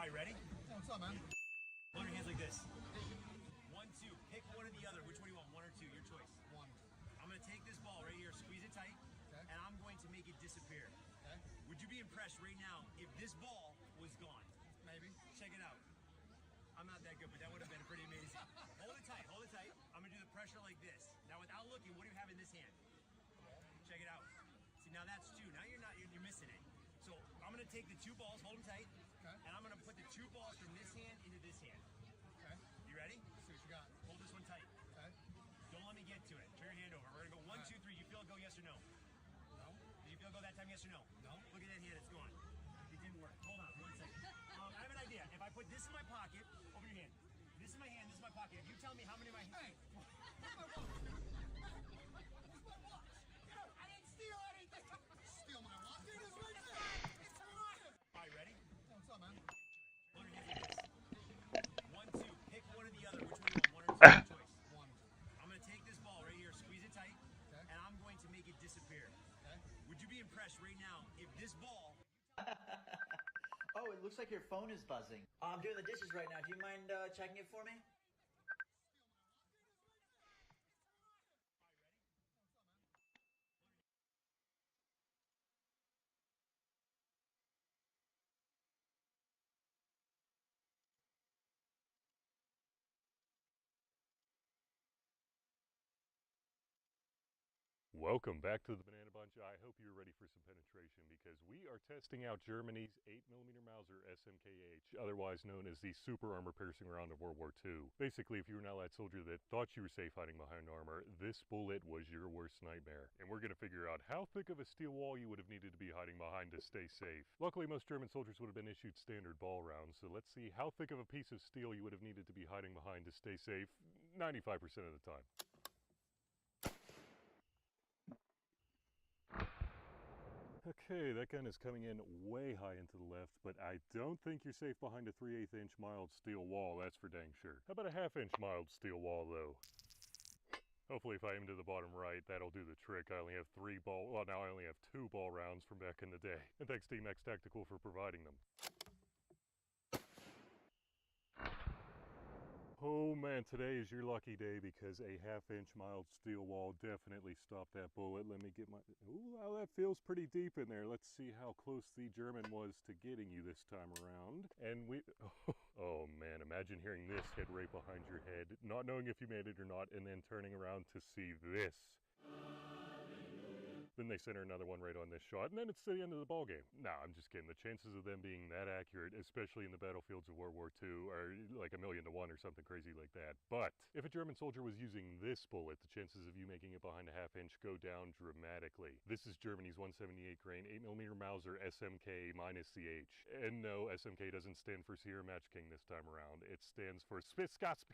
All right, ready? Yeah, what's up, man? Hold your hands like this. 1, 2. Pick one or the other. Which one do you want? 1 or 2? Your choice. 1. I'm going to take this ball right here, squeeze it tight, Okay. and I'm going to make it disappear. Okay. Would you be impressed right now if this ball was gone? Maybe. Check it out. I'm not that good, but that would have been pretty amazing. Hold it tight. Hold it tight. I'm going to do the pressure like this. Now, without looking, what do you have in this hand? Check it out. See, now that's 2. Now you're missing it. So I'm going to take the 2 balls, hold them tight, Okay. and I'm going to put the 2 balls from this hand into this hand. Okay. You ready? Let's see what you got. Hold this one tight. Okay. Don't let me get to it. Turn your hand over. We're going to go 1, 2, 3. You feel it go, yes or no? No. Did you feel it go that time, yes or no? No. Look at that hand. It's gone. It didn't work. Hold on 1 second. I have an idea. If I put this in my pocket, open your hand. This is my hand. This is my pocket. If you tell me how many of my Hey! Where's my watch? Where's my watch? Dude, I didn't steal anything. Steal my watch? Dude, it's right there! It's mine! All right, ready? Yeah, what's up, man? Hold your hands like this. 1, 2. Pick one or the other. Which one do you want? 1 or 2? Your choice. 1. I'm going to take this ball right here, squeeze it tight, Okay. and I'm going to make it disappear. Okay. Would you be impressed right now if this ball... Oh, it looks like your phone is buzzing. I'm doing the dishes right now. Do you mind checking it for me? Welcome back to the Banana Bunch. I hope you're ready for some penetration because we are testing out Germany's 8mm Mauser SMKH, otherwise known as the super armor-piercing round of World War II. Basically, if you were an Allied soldier that thought you were safe hiding behind armor, this bullet was your worst nightmare. And we're going to figure out how thick of a steel wall you would have needed to be hiding behind to stay safe. Luckily, most German soldiers would have been issued standard ball rounds, so let's see how thick of a piece of steel you would have needed to be hiding behind to stay safe 95% of the time. Okay, that gun is coming in way high into the left, but I don't think you're safe behind a 3/8 inch mild steel wall, that's for dang sure. How about a 1/2 inch mild steel wall, though? Hopefully if I aim to the bottom right, that'll do the trick. I only have 2 ball rounds from back in the day. And thanks to Emax Tactical for providing them. Oh man, today is your lucky day because a 1/2 inch mild steel wall definitely stopped that bullet. Let me get my... Ooh, wow, that feels pretty deep in there. Let's see how close the German was to getting you this time around. And we... Oh man, imagine hearing this hit right behind your head, not knowing if you made it or not, and then turning around to see this. Then they center another one right on this shot, and then it's the end of the ballgame. Nah, I'm just kidding. The chances of them being that accurate, especially in the battlefields of World War II, are like 1,000,000 to 1 or something crazy like that. But if a German soldier was using this bullet, the chances of you making it behind a 1/2 inch go down dramatically. This is Germany's 178 grain 8mm Mauser SMK minus the H. And no, SMK doesn't stand for Sierra Match King this time around. It stands for Spitzgeschoss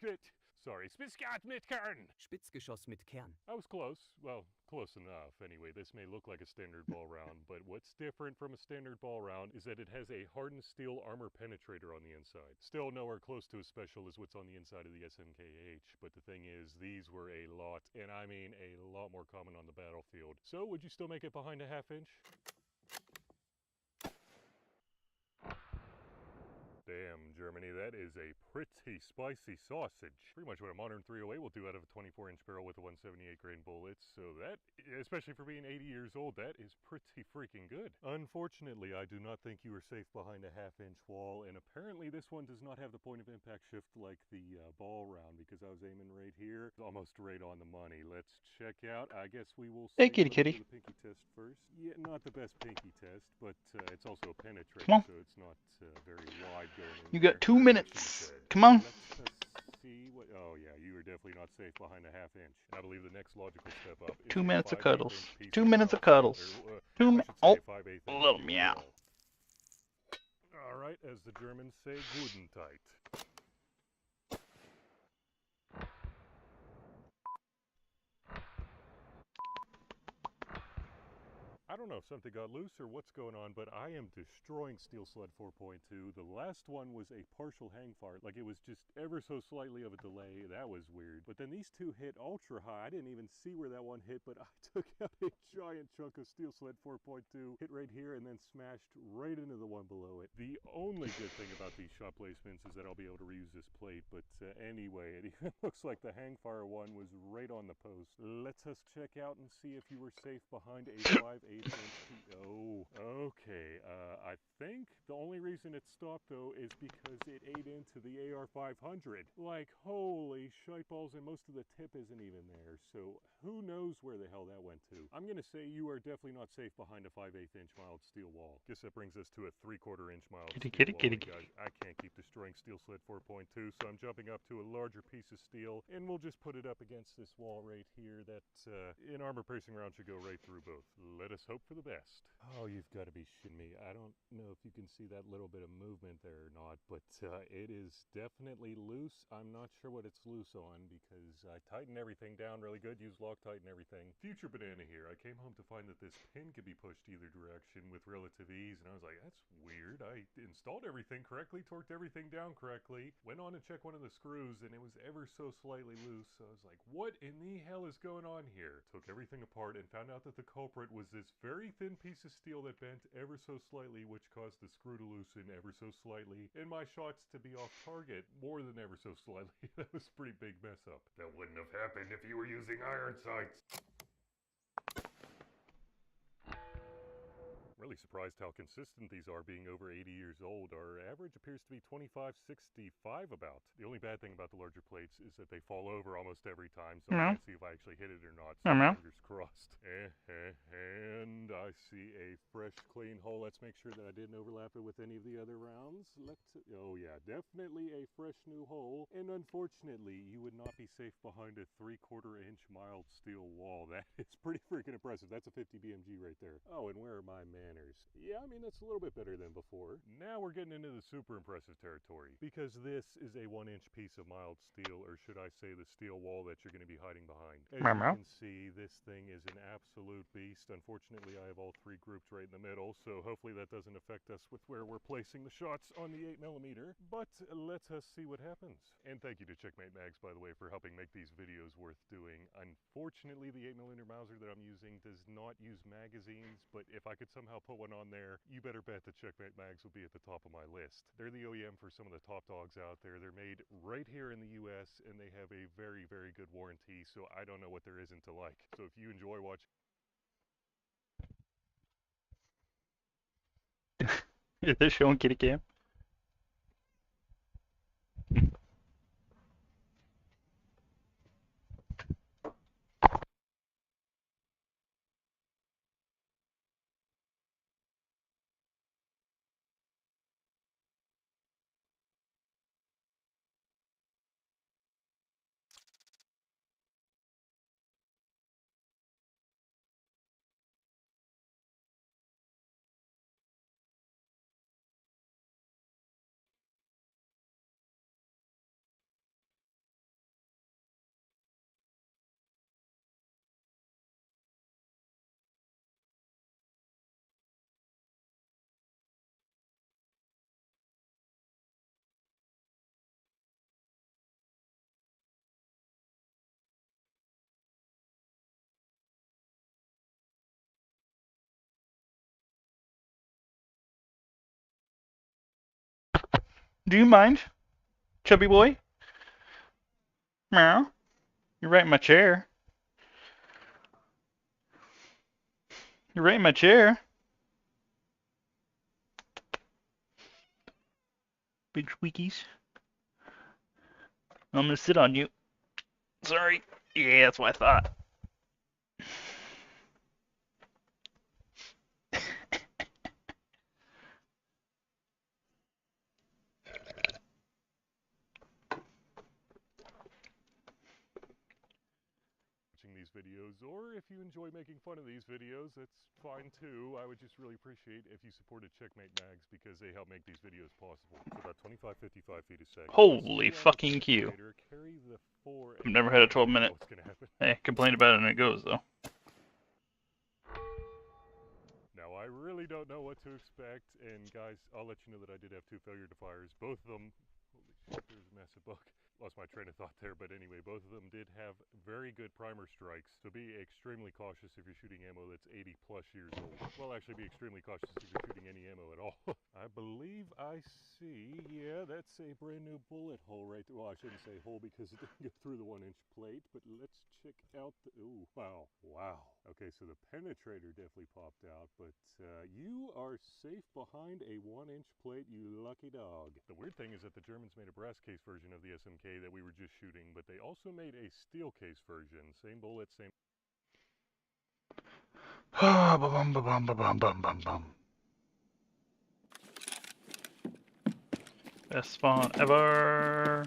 mit Kern. Spitzgeschoss mit Kern. I was close. Well, close enough. Anyway, this may look like a standard ball round, but what's different from a standard ball round is that it has a hardened steel armor penetrator on the inside. Still nowhere close to as special as what's on the inside of the SMKH, but the thing is, these were a lot, and I mean a lot more common on the battlefield. So, would you still make it behind a 1/2 inch? Damn, Germany, that is a pretty spicy sausage. Pretty much what a modern 308 will do out of a 24-inch barrel with a 178 grain bullet. So that, especially for being 80 years old, that is pretty freaking good. Unfortunately, I do not think you are safe behind a 1/2 inch wall, and apparently this one does not have the point of impact shift like the ball round, because I was aiming right here, almost right on the money. Let's check out. I guess we will see. Hey, kitty, Let's do kitty. the pinky test first. Yeah, not the best pinky test, but it's also a penetrator, Come on. so it's not very wide going in You there. got 2 minutes. Come on. Let's see what... Oh yeah, you are definitely not safe behind a 1/2 inch. And I believe the next logical step up is 2 a minutes of 5/8 cuddles. inch piece 2 minutes of metal. cuddles. Or, 2 I minutes. should say Oh, 5/8 inch a little steel meow. ball. Alright, as the Germans say, guten tight. I I don't know if something got loose or what's going on, but I am destroying Steel Sled 4.2. The last one was a partial hang fart, like it was just ever so slightly of a delay. That was weird. But then these two hit ultra high. I didn't even see where that one hit, but I took out a giant chunk of Steel Sled 4.2, hit right here, and then smashed right into the one below it. The only good thing about these shot placements is that I'll be able to reuse this plate, but anyway, it even looks like the hang fire one was right on the post. Let us check out and see if you were safe behind a 5/8 inch Oh, okay. I think the only reason it stopped, though, is because it ate into the AR-500. Like, holy shiteballs, and most of the tip isn't even there, so who knows where the hell that went to. I'm gonna say you are definitely not safe behind a 5/8 inch mild steel wall. Guess that brings us to a 3/4 inch mild steel wall. Guys, I can't keep destroying Steel Sled 4.2, so I'm jumping up to a larger piece of steel, and we'll just put it up against this wall right here that an armor-piercing round should go right through both. Let us hope for the best. Oh, you've got to be shitting me. I don't know if you can see that little bit of movement there or not, but it is definitely loose. I'm not sure what it's loose on because I tightened everything down really good, used Loctite and everything. Future Banana here. I came home to find that this pin could be pushed either direction with relative ease, and I was like, that's weird. I installed everything correctly, torqued everything down correctly, went on and checked one of the screws, and it was ever so slightly loose. So I was like, what in the hell is going on here? Took everything apart and found out that the culprit was this very thin piece of steel that bent ever so slightly, which caused the screw to loosen ever so slightly, and my shots to be off target more than ever so slightly. That was a pretty big mess up. That wouldn't have happened if you were using iron sights. Really surprised how consistent these are being over 80 years old. Our average appears to be 25-65 about. The only bad thing about the larger plates is that they fall over almost every time, so I can't see if I actually hit it or not, so fingers crossed. And I see a fresh, clean hole. Let's make sure that I didn't overlap it with any of the other rounds. Oh yeah, definitely a fresh new hole. And unfortunately, you would not be safe behind a 3/4 inch mild steel wall. That is pretty freaking impressive. That's a 50 BMG right there. Oh, and where are my manners? Yeah, I mean, that's a little bit better than before. Now we're getting into the super impressive territory, because this is a 1-inch piece of mild steel, or should I say the steel wall that you're going to be hiding behind. As you can see, this thing is an absolute beast. Unfortunately, I have all three grouped right in the middle, so hopefully that doesn't affect us with where we're placing the shots on the 8mm, but let us see what happens. And thank you to Checkmate Mags, by the way, for helping make these videos worth doing. Unfortunately, the 8mm Mauser that I'm using does not use magazines, but if I could somehow put one on there, you better bet that Checkmate Mags will be at the top of my list. They're the OEM for some of the top dogs out there. They're made right here in the US, and they have a very, very good warranty, so I don't know what there isn't to like. So if you enjoy watching... Is this showing kitty cam? Do you mind, chubby boy? Meow. You're right in my chair. You're right in my chair. Big squeakies. I'm gonna sit on you. Sorry. Yeah, that's what I thought. These videos, or if you enjoy making fun of these videos, that's fine too. I would just really appreciate if you supported Checkmate Mags, because they help make these videos possible. So about 25-55 feet a second. Holy fucking Q. I've never had a 12-minute. Hey, complain about it and it goes though. I really don't know what to expect. And guys, I'll let you know that I did have 2 failure to fires. Both of them, holy shit, there's a massive bug. Lost my train of thought there, but anyway, both of them did have very good primer strikes. So be extremely cautious if you're shooting ammo that's 80 plus years old. Well, actually be extremely cautious if you're shooting any ammo at all. I believe I see, yeah, that's a brand new bullet hole right there. Well, I shouldn't say hole because it didn't go through the 1-inch plate, but let's check out the, ooh, wow, wow. Okay, so the penetrator definitely popped out, but you are safe behind a 1-inch plate, you lucky dog. The weird thing is that the Germans made a brass case version of the SMK that we were just shooting, but they also made a steel case version. Same bullet, same. Best spawn ever.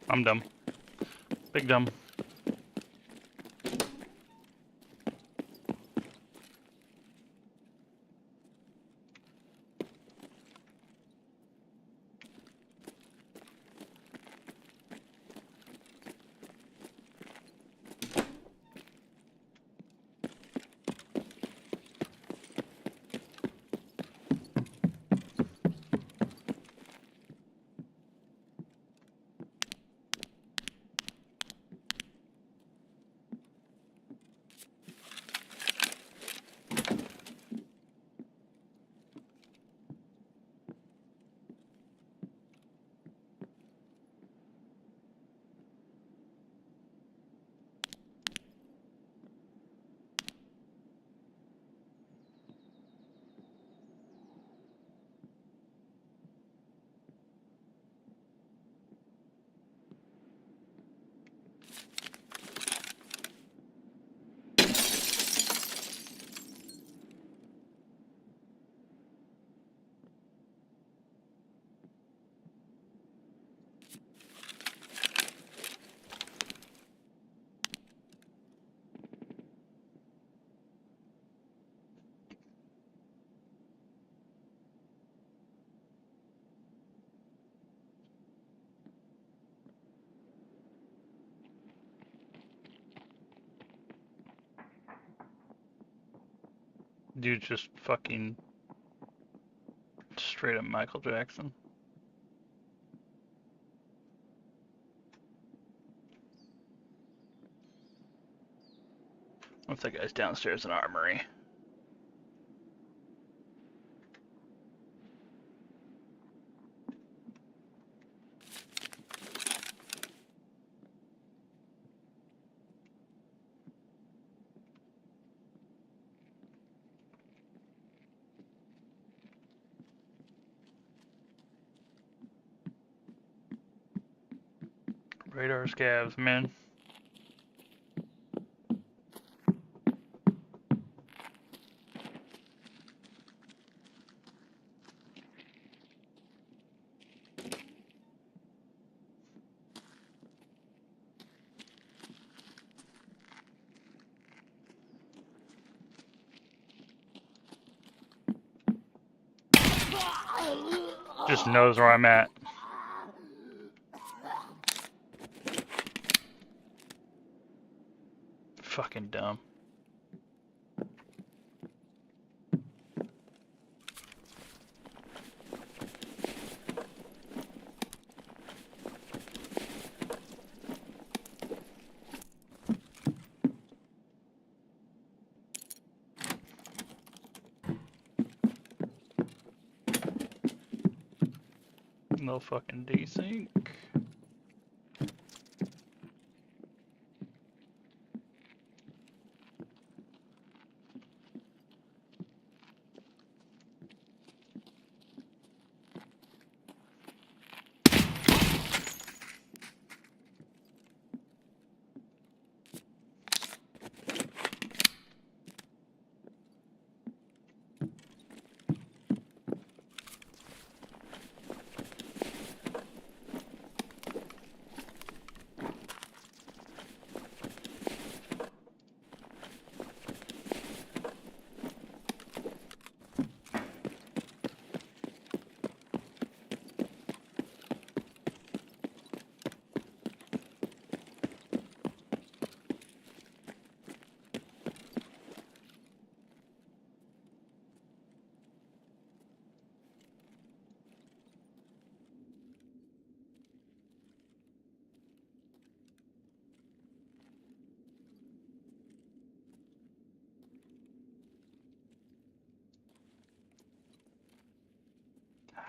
I'm dumb. Big dumb. Dude just fucking straight up Michael Jackson. If that guy's downstairs in Armory. Radar scavs, man. Just knows where I'm at. Fucking dumb. No fucking desync.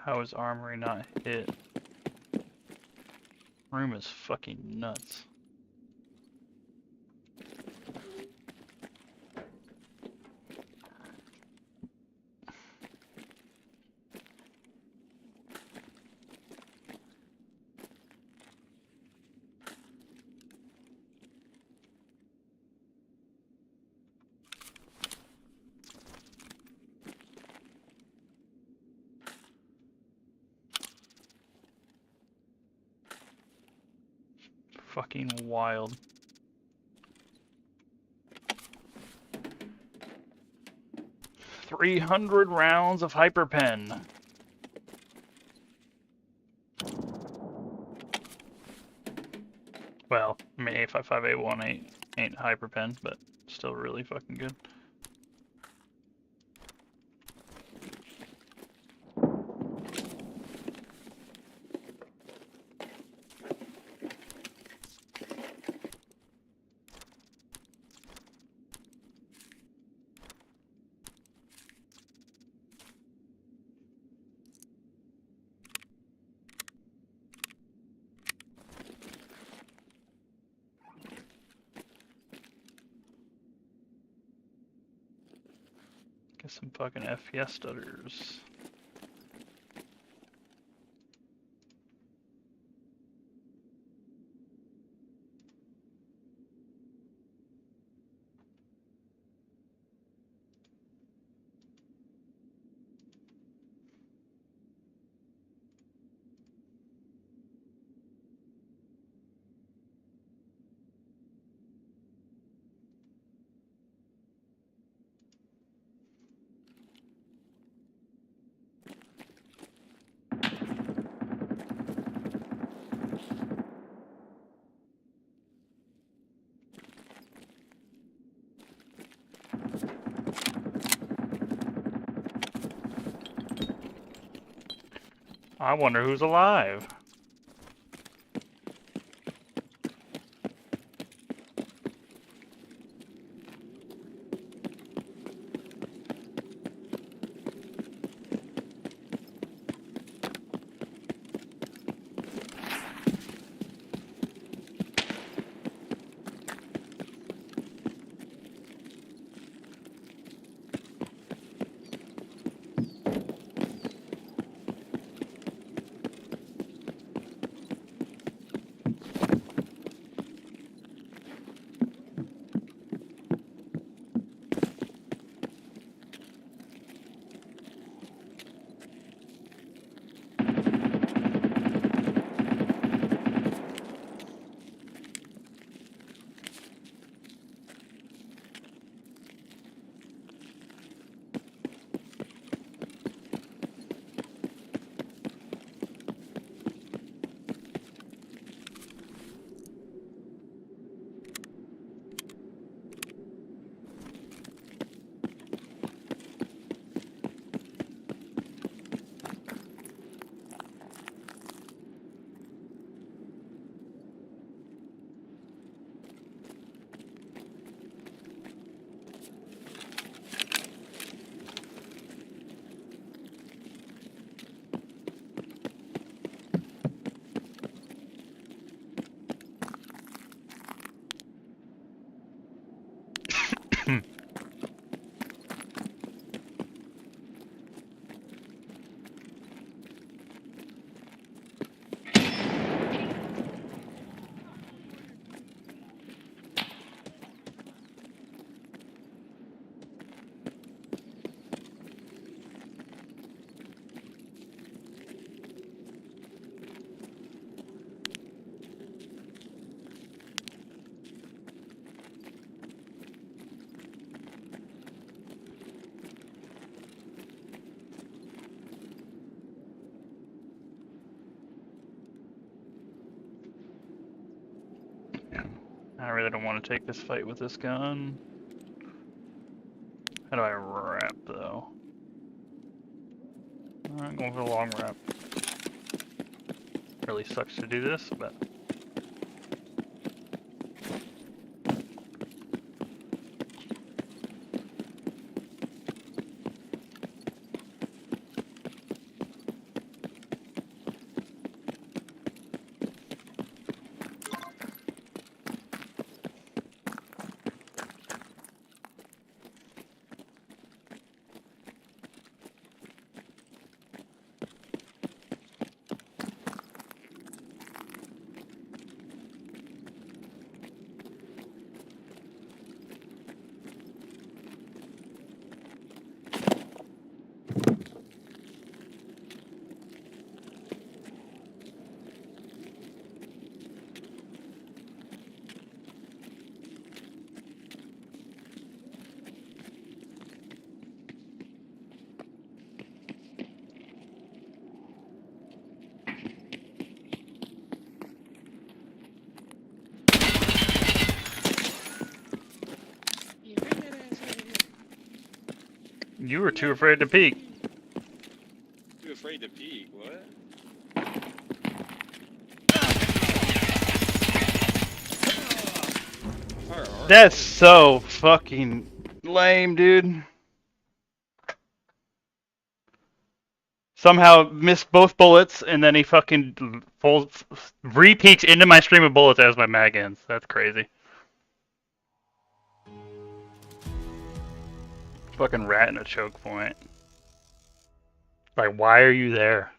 How is armory not hit? Room is fucking nuts. Fucking wild. $300 rounds of hyperpen. Well, I mean, A55A1 ain't hyperpen, but still really fucking good. Get some fucking FPS stutters. I wonder who's alive. I really don't want to take this fight with this gun. How do I wrap, though? I'm going for the long wrap. Really sucks to do this, but... You were too afraid to peek. Too afraid to peek. What? That's so fucking lame, dude. Somehow missed both bullets, and then he fucking re-peeks into my stream of bullets as my mag ends. That's crazy. Fucking rat in a choke point. Like, why are you there?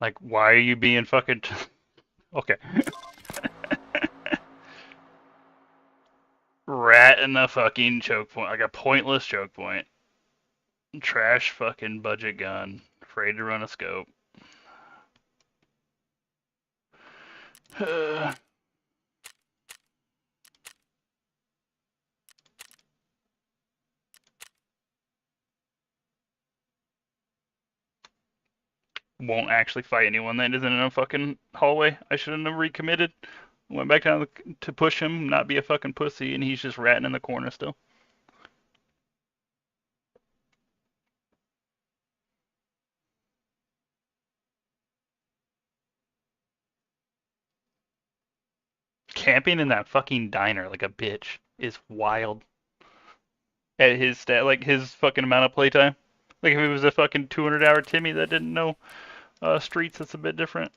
Like, why are you being fucking... Okay. Rat in the fucking choke point. Like a pointless choke point. Trash fucking budget gun. Afraid to run a scope. Won't actually fight anyone that isn't in a fucking hallway. I should have recommitted. Went back down to push him, not be a fucking pussy, and he's just ratting in the corner still. Camping in that fucking diner like a bitch is wild. At his stat, like his fucking amount of playtime. Like if it was a fucking 200-hour Timmy that didn't know streets, that's a bit different.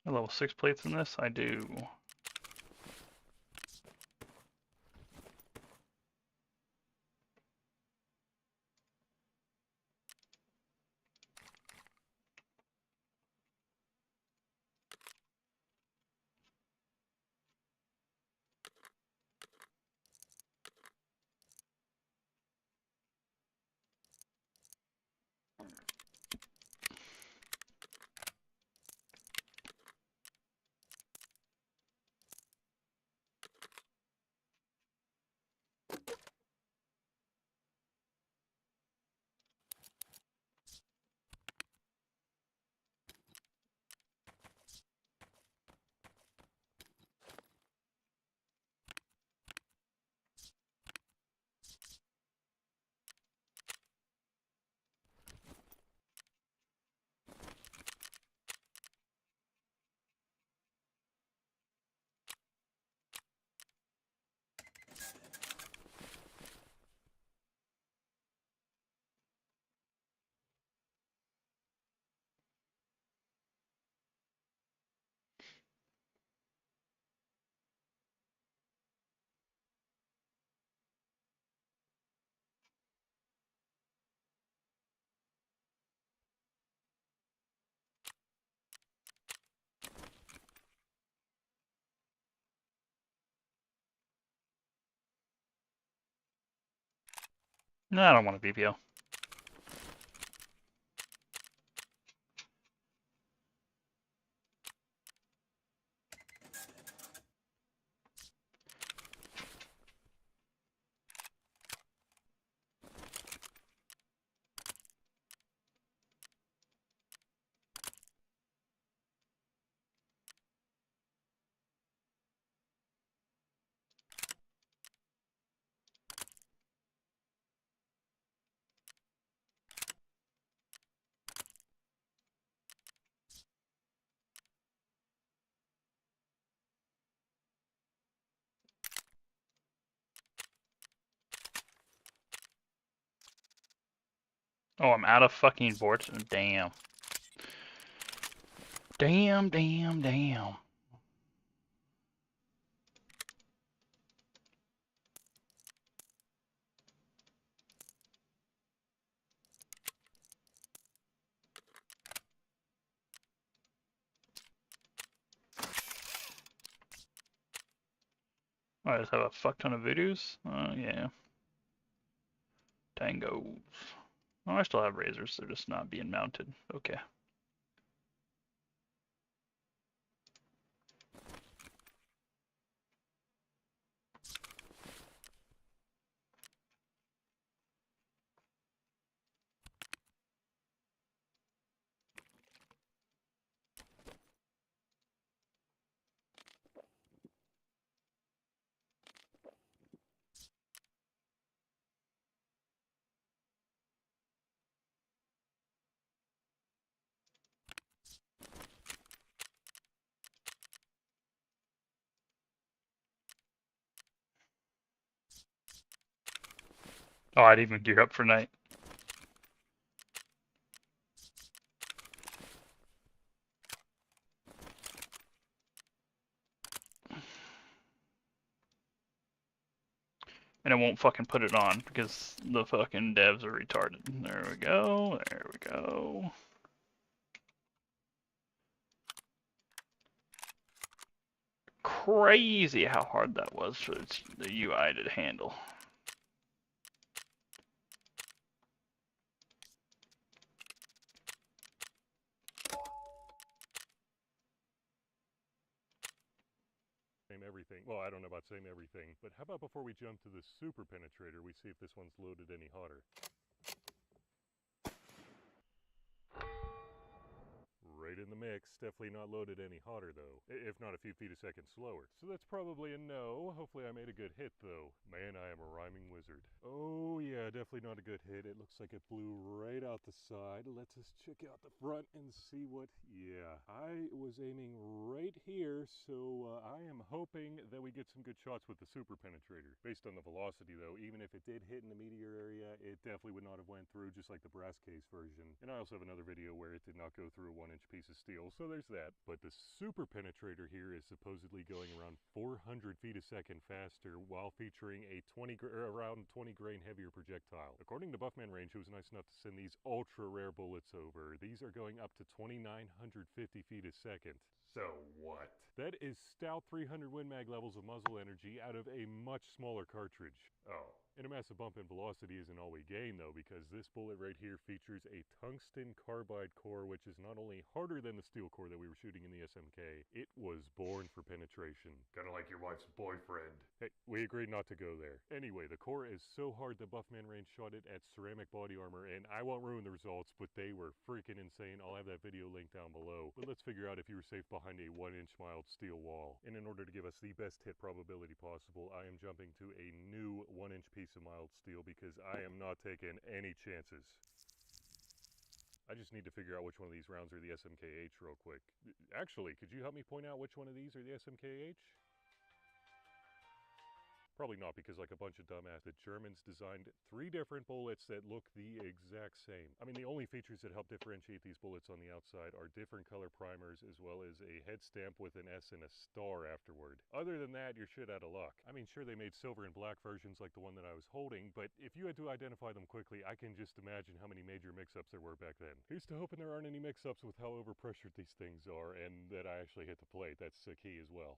A level 6 plates in this? I do. No, I don't want a BPO. Oh, I'm out of fucking boards. Damn. Damn. I just have a fuck ton of videos. Yeah. Tangos. Oh, I still have razors. They're just not being mounted. Okay. Oh, I'd even gear up for night. And I won't fucking put it on because the fucking devs are retarded. There we go. There we go. Crazy how hard that was for the UI to handle. Same everything. Well, I don't know about same everything, but how about before we jump to the super penetrator, we see if this one's loaded any hotter. Right in the mix. Definitely not loaded any hotter, though. If not a few feet a second slower. So that's probably a no. Hopefully I made a good hit, though. Man, I am a rhyming wizard. Oh, yeah, definitely not a good hit. It looks like it blew right out the side. Let's just check out the front and see what... Yeah, I was aiming right here, so I am hoping that we get some good shots with the super penetrator. Based on the velocity, though, even if it did hit in the meteor area, it definitely would not have went through, just like the brass case version. And I also have another video where it did not go through a 1-inch piece of steel, so there's that. But the super penetrator here is supposedly going around 400 feet a second faster while featuring a around 20 grain heavier projectile. According to Buffman Range, who was nice enough to send these ultra rare bullets over, these are going up to 2,950 feet a second. So what? That is stout 300 Win Mag levels of muzzle energy out of a much smaller cartridge. Oh. And a massive bump in velocity isn't all we gain, though, because this bullet right here features a tungsten carbide core, which is not only harder than the steel core that we were shooting in the SMK, it was born for penetration. Kinda like your wife's boyfriend. Hey, we agreed not to go there. Anyway, the core is so hard that Buffman Range shot it at ceramic body armor, and I won't ruin the results, but they were freaking insane. I'll have that video linked down below. But let's figure out if you were safe behind a 1-inch mild steel wall. And in order to give us the best hit probability possible, I am jumping to a new 1-inch piece of mild steel because I am not taking any chances. I just need to figure out which one of these rounds are the SMKH real quick. Actually, could you help me point out which one of these are the SMKH? Probably not, because like a bunch of dumbass, the Germans designed 3 different bullets that look the exact same. I mean, the only features that help differentiate these bullets on the outside are different color primers as well as a head stamp with an S and a star afterward. Other than that, you're shit out of luck. I mean, sure, they made silver and black versions like the one that I was holding, but if you had to identify them quickly, I can just imagine how many major mix-ups there were back then. Here's to hoping there aren't any mix-ups with how overpressured these things are and that I actually hit the plate. That's the key as well.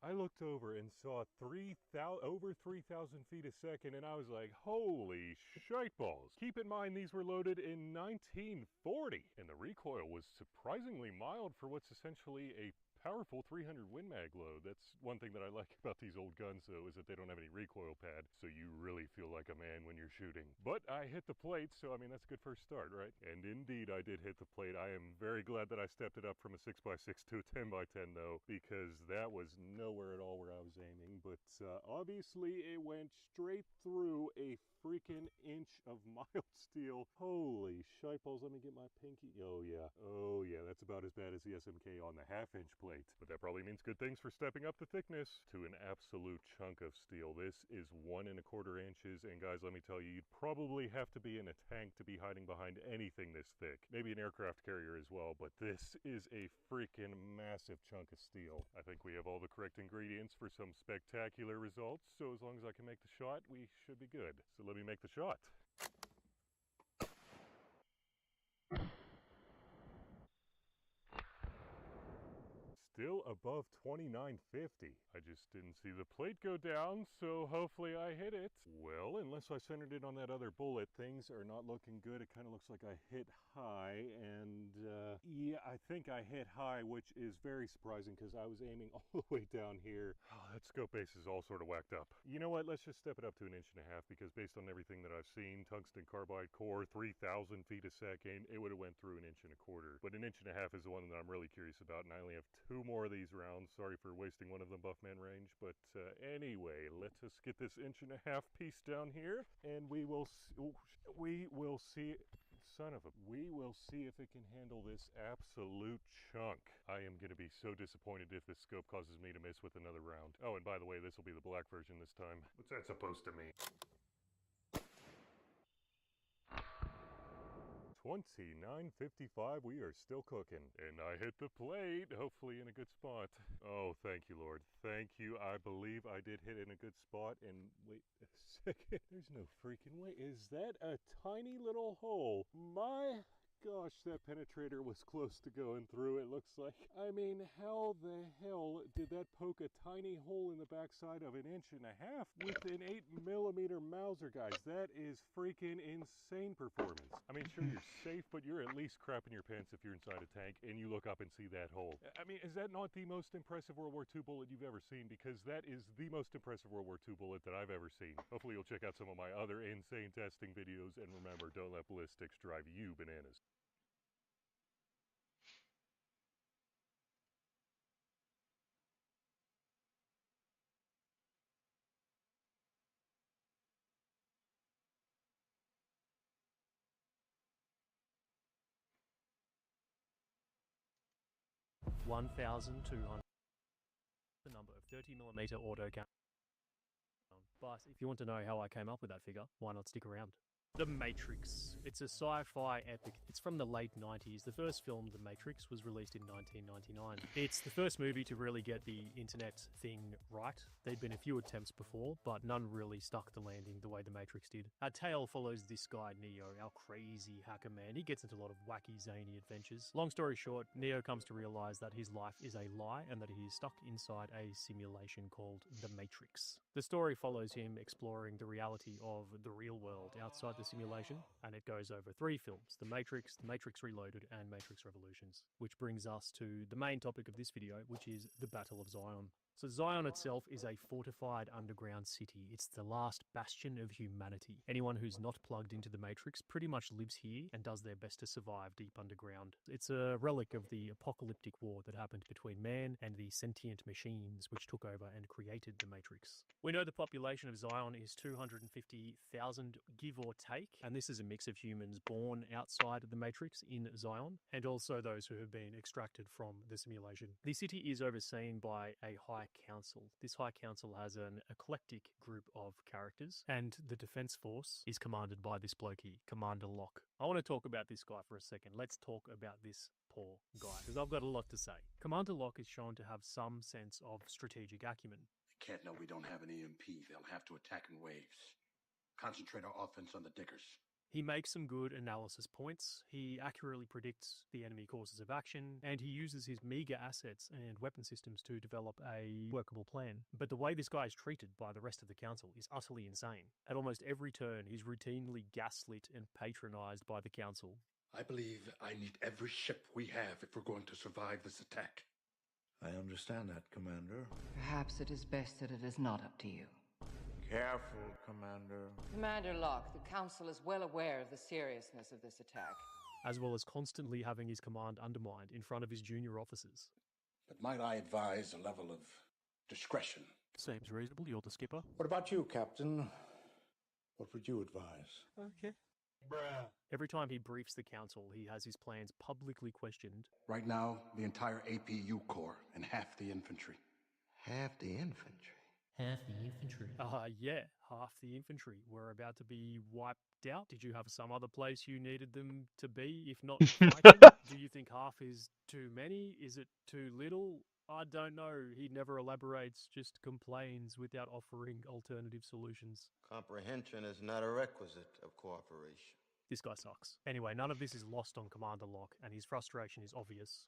I looked over and saw over 3,000 feet a second, and I was like, holy shite balls. Keep in mind, these were loaded in 1940, and the recoil was surprisingly mild for what's essentially a powerful 300 Win Mag load. That's one thing that I like about these old guns, though, is that they don't have any recoil pad, so you really feel like a man when you're shooting. But I hit the plate, so I mean, that's a good first start, right? And indeed, I did hit the plate. I am very glad that I stepped it up from a 6x6 to a 10x10, though, because that was nowhere at all where I was aiming. But obviously, it went straight through a freaking inch of mild steel. Holy shite balls, let me get my pinky. Oh yeah, that's about as bad as the SMK on the half-inch plate. plate. But that probably means good things for stepping up the thickness to an absolute chunk of steel. This is 1¼ inches, and guys, let me tell you, you'd probably have to be in a tank to be hiding behind anything this thick. Maybe an aircraft carrier as well, but this is a freaking massive chunk of steel. I think we have all the correct ingredients for some spectacular results, so as long as I can make the shot, we should be good. So let me make the shot. Still above 2950. I just didn't see the plate go down, so hopefully I hit it. Well, unless I centered it on that other bullet, things are not looking good. It kind of looks like I hit high, and yeah, I think I hit high, which is very surprising because I was aiming all the way down here. Oh, that scope base is all sort of whacked up. You know what? Let's just step it up to 1.5 inches because based on everything that I've seen, tungsten carbide core, 3,000 feet a second, it would have went through 1.25 inches. But 1.5 inches is the one that I'm really curious about, and I only have 2 more of these rounds. Sorry for wasting one of them, Buffman range. But anyway, let us get this 1.5 inch piece down here, and we will see. Son of a, we will see if it can handle this absolute chunk. I am going to be so disappointed if this scope causes me to miss with another round. Oh, and by the way, this will be the black version this time. What's that supposed to mean? 29.55, we are still cooking. And I hit the plate, hopefully in a good spot. Oh, thank you, Lord. Thank you. I believe I did hit in a good spot. And wait a second, there's no freaking way. Is that a tiny little hole? My gosh, that penetrator was close to going through, it looks like. I mean, how the hell did that poke a tiny hole in the backside of 1.5 inches with an 8mm Mauser, guys? That is freaking insane performance. I mean, sure, you're safe, but you're at least crapping your pants if you're inside a tank and you look up and see that hole. I mean, is that not the most impressive World War II bullet you've ever seen? Because that is the most impressive World War II bullet that I've ever seen. Hopefully you'll check out some of my other insane testing videos, and remember, don't let ballistics drive you bananas. $1,200, the number of 30mm auto count. But if you want to know how I came up with that figure, why not stick around? The Matrix. It's a sci-fi epic. It's from the late 90s. The first film, The Matrix, was released in 1999. It's the first movie to really get the internet thing right. There'd been a few attempts before, but none really stuck the landing the way The Matrix did. Our tale follows this guy, Neo, our crazy hacker man. He gets into a lot of wacky, zany adventures. Long story short, Neo comes to realize that his life is a lie and that he is stuck inside a simulation called The Matrix. The story follows him exploring the reality of the real world outside the simulation, and it goes over 3 films: The Matrix Reloaded, and Matrix Revolutions, which brings us to the main topic of this video, which is the Battle of Zion. So Zion itself is a fortified underground city. It's the last bastion of humanity. Anyone who's not plugged into the Matrix pretty much lives here and does their best to survive deep underground. It's a relic of the apocalyptic war that happened between man and the sentient machines which took over and created the Matrix. We know the population of Zion is 250,000, give or take, and this is a mix of humans born outside of the Matrix in Zion and also those who have been extracted from the simulation. The city is overseen by a high council. This high council has an eclectic group of characters, and the defense force is commanded by this blokey, Commander Locke. I want to talk about this guy for a second. Let's talk about this poor guy, because I've got a lot to say. Commander Locke is shown to have some sense of strategic acumen. They can't know we don't have an EMP. They'll have to attack in waves. Concentrate our offense on the diggers. He makes some good analysis points, he accurately predicts the enemy courses of action, and he uses his meager assets and weapon systems to develop a workable plan. But the way this guy is treated by the rest of the council is utterly insane. At almost every turn, he's routinely gaslit and patronized by the council. I believe I need every ship we have if we're going to survive this attack. I understand that, Commander. Perhaps it is best that it is not up to you. Careful, Commander. Commander Locke, the Council is well aware of the seriousness of this attack. As well as constantly having his command undermined in front of his junior officers. But might I advise a level of discretion? Seems reasonable, you're the skipper. What about you, Captain? What would you advise? Okay. Every time he briefs the council, he has his plans publicly questioned. Right now, the entire APU Corps and half the infantry. Half the infantry. Yeah, half the infantry were about to be wiped out. Did you have some other place you needed them to be, if not fighting? Do you think half is too many? Is it too little? I don't know. He never elaborates, just complains without offering alternative solutions. Comprehension is not a requisite of cooperation. This guy sucks. Anyway, none of this is lost on Commander Locke, and his frustration is obvious.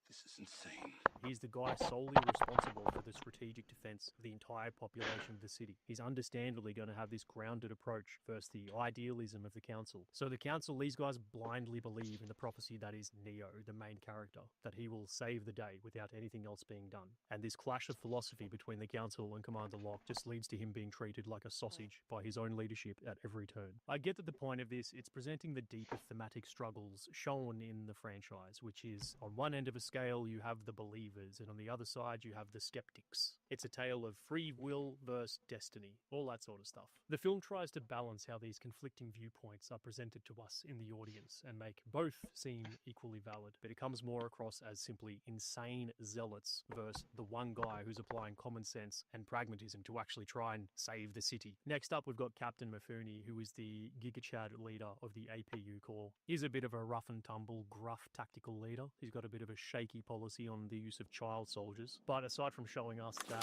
This is insane. He's the guy solely responsible for the strategic defense of the entire population of the city. He's understandably going to have this grounded approach versus the idealism of the council. So the council, these guys blindly believe in the prophecy that is Neo, the main character, that he will save the day without anything else being done. And this clash of philosophy between the council and Commander Locke just leads to him being treated like a sausage by his own leadership at every turn. I get that the point of this, it's presenting the deeper thematic struggles shown in the franchise, which is on one end of a scale, you have the believers, and on the other side, you have the skeptics. It's a tale of free will versus destiny, all that sort of stuff. The film tries to balance how these conflicting viewpoints are presented to us in the audience and make both seem equally valid, but it comes more across as simply insane zealots versus the one guy who's applying common sense and pragmatism to actually try and save the city. Next up, we've got Captain Mifune, who is the Giga Chad leader of the APU Corps. He's a bit of a rough and tumble, gruff tactical leader. He's got a bit of a shaky policy on the use of child soldiers. But aside from showing us that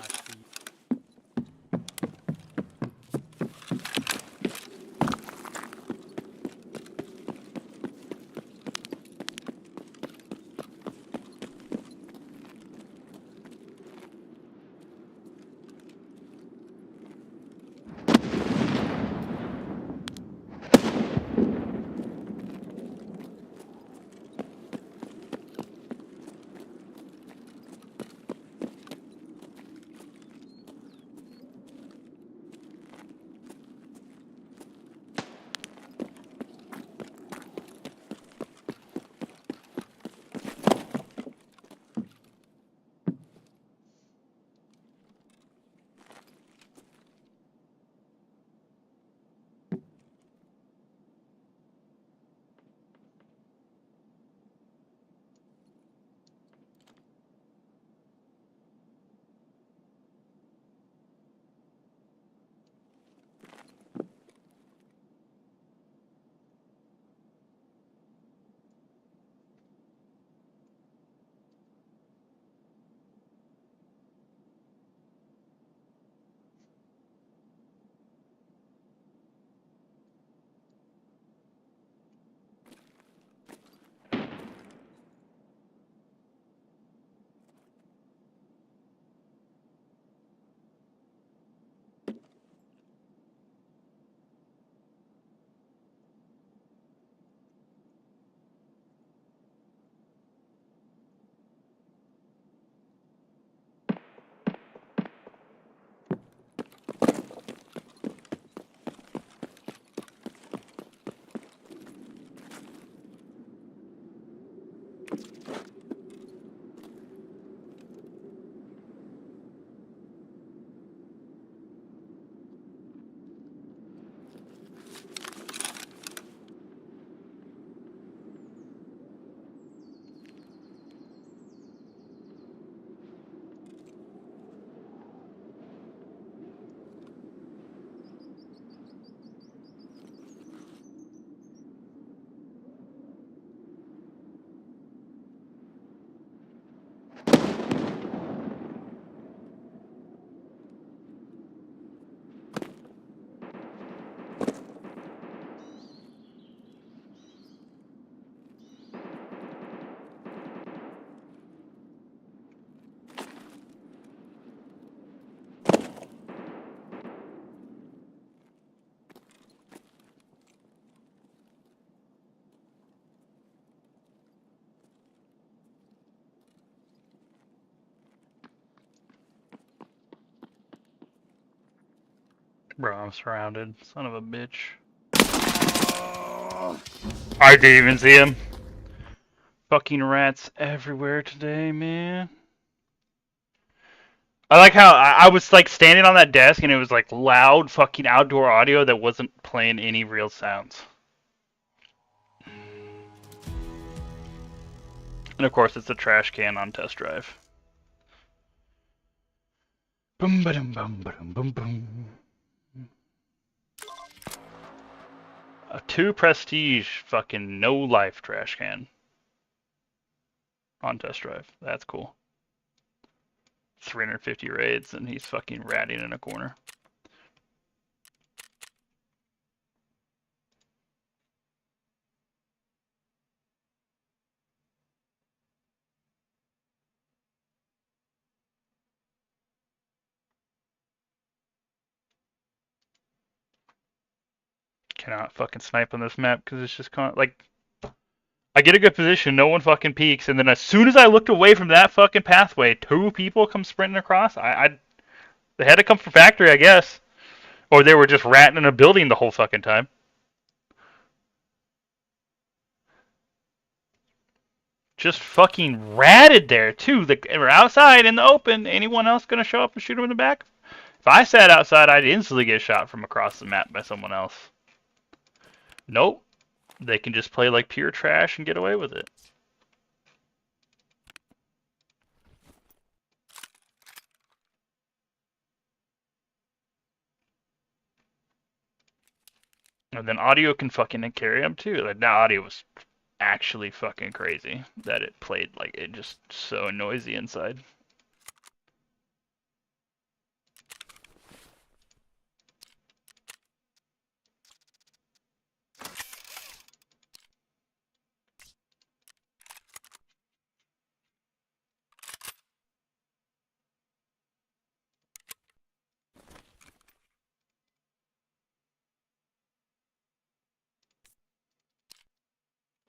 Bro, I'm surrounded. Son of a bitch. I didn't even see him. Fucking rats everywhere today, man. I like how I was like standing on that desk and it was like loud fucking outdoor audio that wasn't playing any real sounds. And of course, it's a trash can on test drive. Boom, ba-dum, bum, ba-dum, boom, boom. A 2 prestige fucking no life trash can on test drive. That's cool. 350 raids and he's fucking ratting in a corner. Cannot fucking snipe on this map because it's just like I get a good position, no one fucking peeks, and then as soon as I looked away from that fucking pathway, 2 people come sprinting across. They had to come from factory, I guess, or they were just ratting in a building the whole fucking time. Just fucking ratted there too. We're outside in the open. Anyone else gonna show up and shoot him in the back? If I sat outside, I'd instantly get shot from across the map by someone else. Nope. They can just play like pure trash and get away with it. And then audio can fucking carry them too. Like that audio was actually fucking crazy that it played like it just so noisy inside.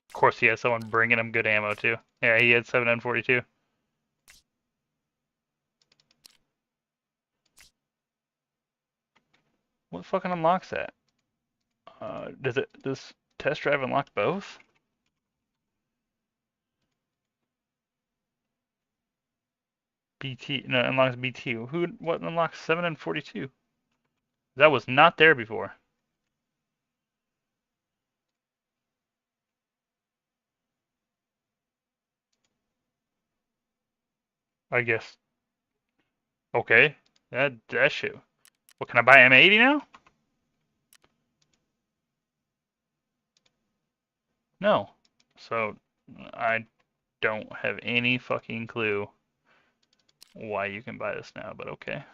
Of course, he had someone bringing him good ammo too. Yeah, he had 7N42. What fucking unlocks that? Does test drive unlock both? BT, no, it unlocks BT. What unlocks 7N42? That was not there before. I guess. Okay. That shit. What, can I buy M80 now? No. So I don't have any fucking clue why you can buy this now, but okay.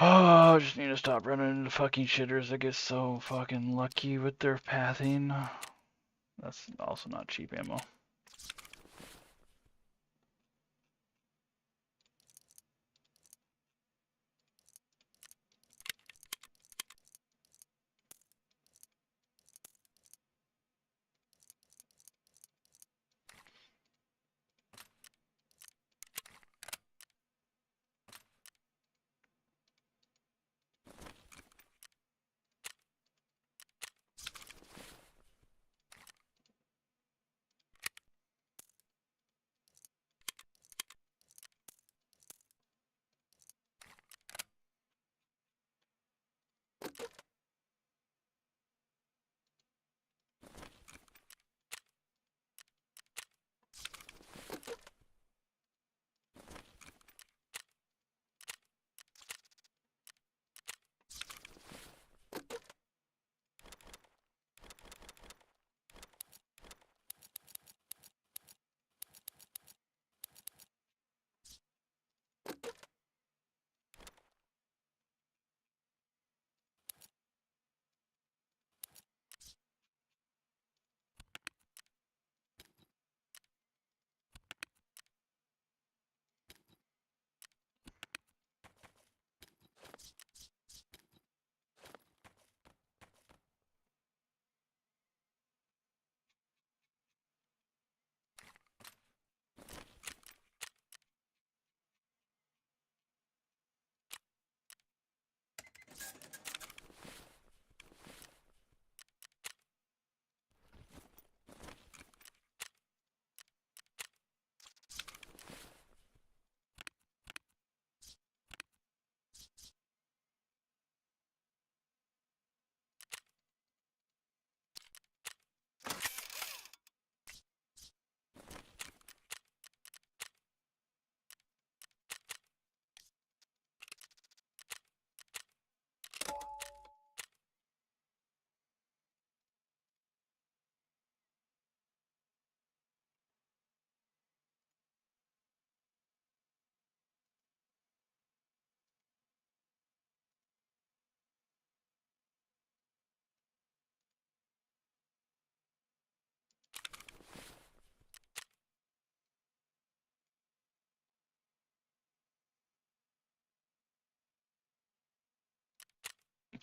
Oh, I just need to stop running into fucking shitters that get so fucking lucky with their pathing. That's also not cheap ammo.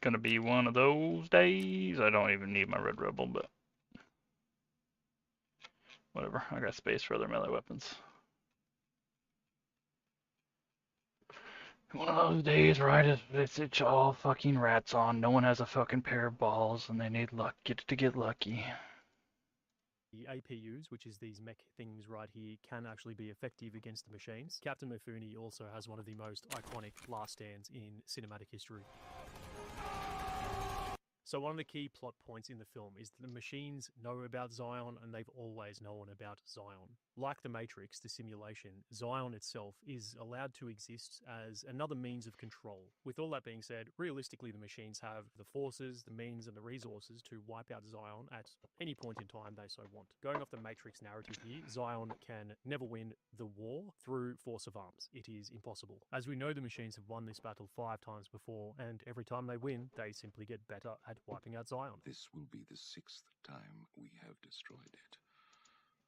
Gonna be one of those days. I don't even need my Red Rebel, but whatever. I got space for other melee weapons. One of those days, right? It's all fucking rats on. No one has a fucking pair of balls, and they need luck. Get lucky. The APUs, which is these mech things right here, can actually be effective against the machines. Captain Mifune also has one of the most iconic last stands in cinematic history. So one of the key plot points in the film is that the machines know about Zion and they've always known about Zion. Like the Matrix, the simulation, Zion itself is allowed to exist as another means of control. With all that being said, realistically the machines have the forces, the means and the resources to wipe out Zion at any point in time they so want. Going off the Matrix narrative here, Zion can never win the war through force of arms. It is impossible. As we know, the machines have won this battle 5 times before, and every time they win, they simply get better at wiping out Zion. This will be the 6th time we have destroyed it,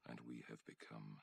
and we have become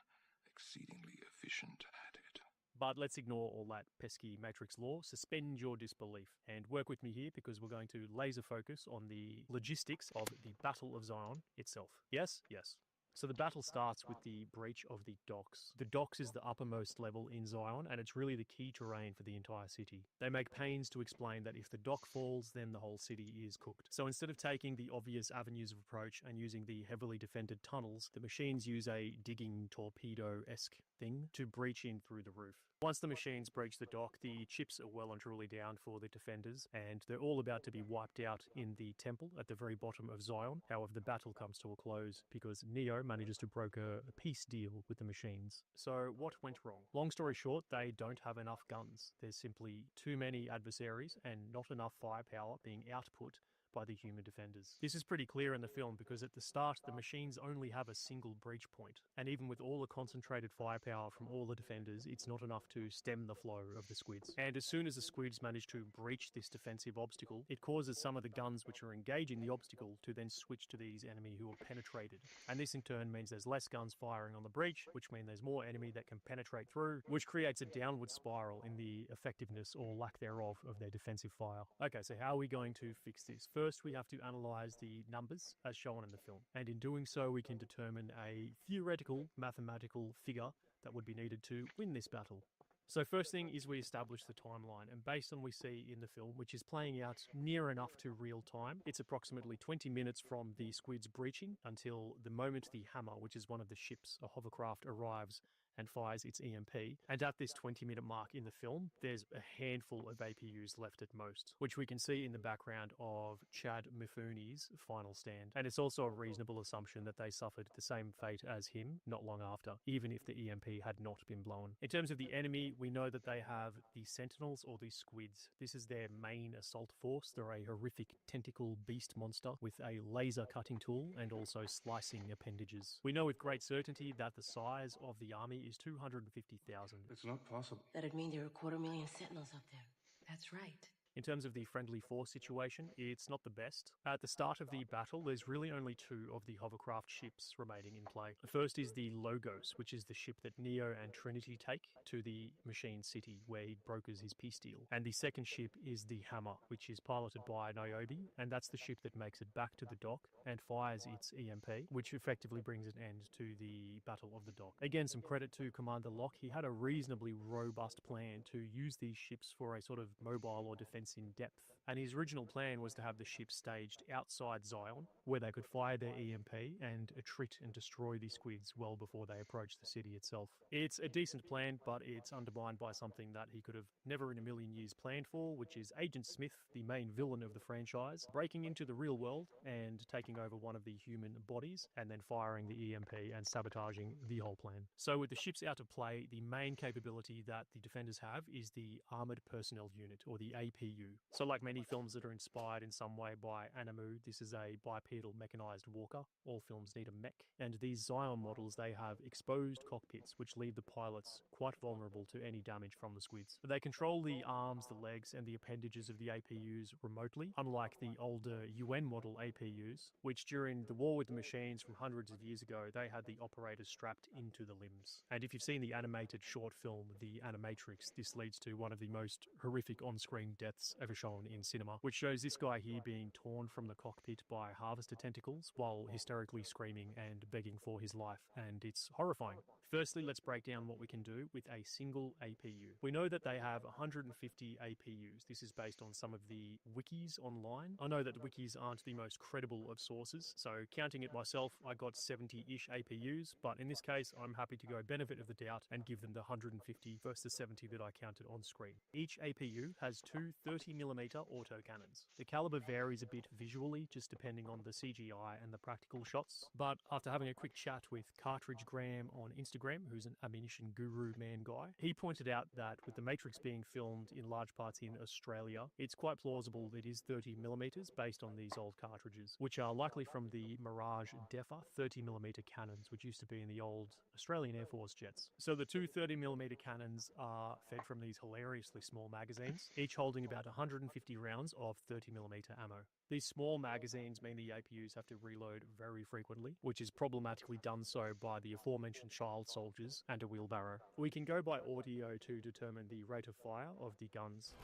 exceedingly efficient at it. But let's ignore all that pesky Matrix lore, suspend your disbelief, and work with me here because we're going to laser focus on the logistics of the Battle of Zion itself. Yes? Yes. So the battle starts with the breach of the docks. The docks is the uppermost level in Zion, and it's really the key terrain for the entire city. They make pains to explain that if the dock falls, then the whole city is cooked. So instead of taking the obvious avenues of approach and using the heavily defended tunnels, the machines use a digging torpedo-esque thing to breach in through the roof. Once the machines breach the dock, the chips are well and truly down for the defenders, and they're all about to be wiped out in the temple at the very bottom of Zion. However, the battle comes to a close because Neo manages to broker a peace deal with the machines. So what went wrong? Long story short, they don't have enough guns. There's simply too many adversaries and not enough firepower being output by the human defenders. This is pretty clear in the film because at the start the machines only have a single breach point, and even with all the concentrated firepower from all the defenders, it's not enough to stem the flow of the squids. And as soon as the squids manage to breach this defensive obstacle, it causes some of the guns which are engaging the obstacle to then switch to these enemy who are penetrated. And this in turn means there's less guns firing on the breach, which means there's more enemy that can penetrate through, which creates a downward spiral in the effectiveness or lack thereof of their defensive fire. Okay, so how are we going to fix this? First, we have to analyze the numbers as shown in the film, and in doing so we can determine a theoretical mathematical figure that would be needed to win this battle. So first thing is we establish the timeline, and based on what we see in the film, which is playing out near enough to real time, it's approximately 20 minutes from the squids breaching until the moment the hammer, which is one of the ships, a hovercraft, arrives and fires its EMP. And at this 20-minute mark in the film, there's a handful of APUs left at most, which we can see in the background of Chad Mifune's final stand. And it's also a reasonable assumption that they suffered the same fate as him not long after, even if the EMP had not been blown. In terms of the enemy, we know that they have the Sentinels or the Squids. This is their main assault force. They're a horrific tentacle beast monster with a laser cutting tool and also slicing appendages. We know with great certainty that the size of the army is 250,000. It's not possible. That'd mean there are 250,000 sentinels up there. That's right. In terms of the friendly force situation, it's not the best. At the start of the battle, there's really only 2 of the hovercraft ships remaining in play. The first is the Logos, which is the ship that Neo and Trinity take to the Machine City, where he brokers his peace deal. And the second ship is the Hammer, which is piloted by Niobe, and that's the ship that makes it back to the dock and fires its EMP, which effectively brings an end to the Battle of the Dock. Again, some credit to Commander Locke. He had a reasonably robust plan to use these ships for a sort of mobile or defense in depth, and his original plan was to have the ships staged outside Zion where they could fire their EMP and attrit and destroy the squids well before they approach the city itself. It's a decent plan, but it's undermined by something that he could have never in a million years planned for, which is Agent Smith, the main villain of the franchise, breaking into the real world and taking over one of the human bodies and then firing the EMP and sabotaging the whole plan. So with the ships out of play, the main capability that the defenders have is the Armored Personnel Unit, or the APU. So like many films that are inspired in some way by Animu, this is a bipedal mechanized walker. All films need a mech. And these Zion models, they have exposed cockpits, which leave the pilots quite vulnerable to any damage from the squids. But they control the arms, the legs, and the appendages of the APUs remotely, unlike the older UN model APUs, which during the war with the machines from hundreds of years ago, they had the operators strapped into the limbs. And if you've seen the animated short film, The Animatrix, this leads to one of the most horrific on-screen deaths ever shown in cinema, which shows this guy here being torn from the cockpit by harvester tentacles while hysterically screaming and begging for his life, and it's horrifying. Firstly, let's break down what we can do with a single APU. We know that they have 150 APUs. This is based on some of the wikis online. I know that wikis aren't the most credible of sources, so counting it myself, I got 70-ish APUs, but in this case, I'm happy to go benefit of the doubt and give them the 150 versus the 70 that I counted on screen. Each APU has two 30mm autocannons. The caliber varies a bit visually, just depending on the CGI and the practical shots, but after having a quick chat with Cartridge Graham on Instagram, who's an ammunition guru man guy, he pointed out that with the Matrix being filmed in large parts in Australia, it's quite plausible that it is 30mm based on these old cartridges, which are likely from the Mirage Defa 30mm cannons, which used to be in the old Australian Air Force jets. So the two 30mm cannons are fed from these hilariously small magazines, each holding about 150 rounds of 30mm ammo. These small magazines mean the APUs have to reload very frequently, which is problematically done so by the aforementioned child soldiers and a wheelbarrow. We can go by audio to determine the rate of fire of the guns,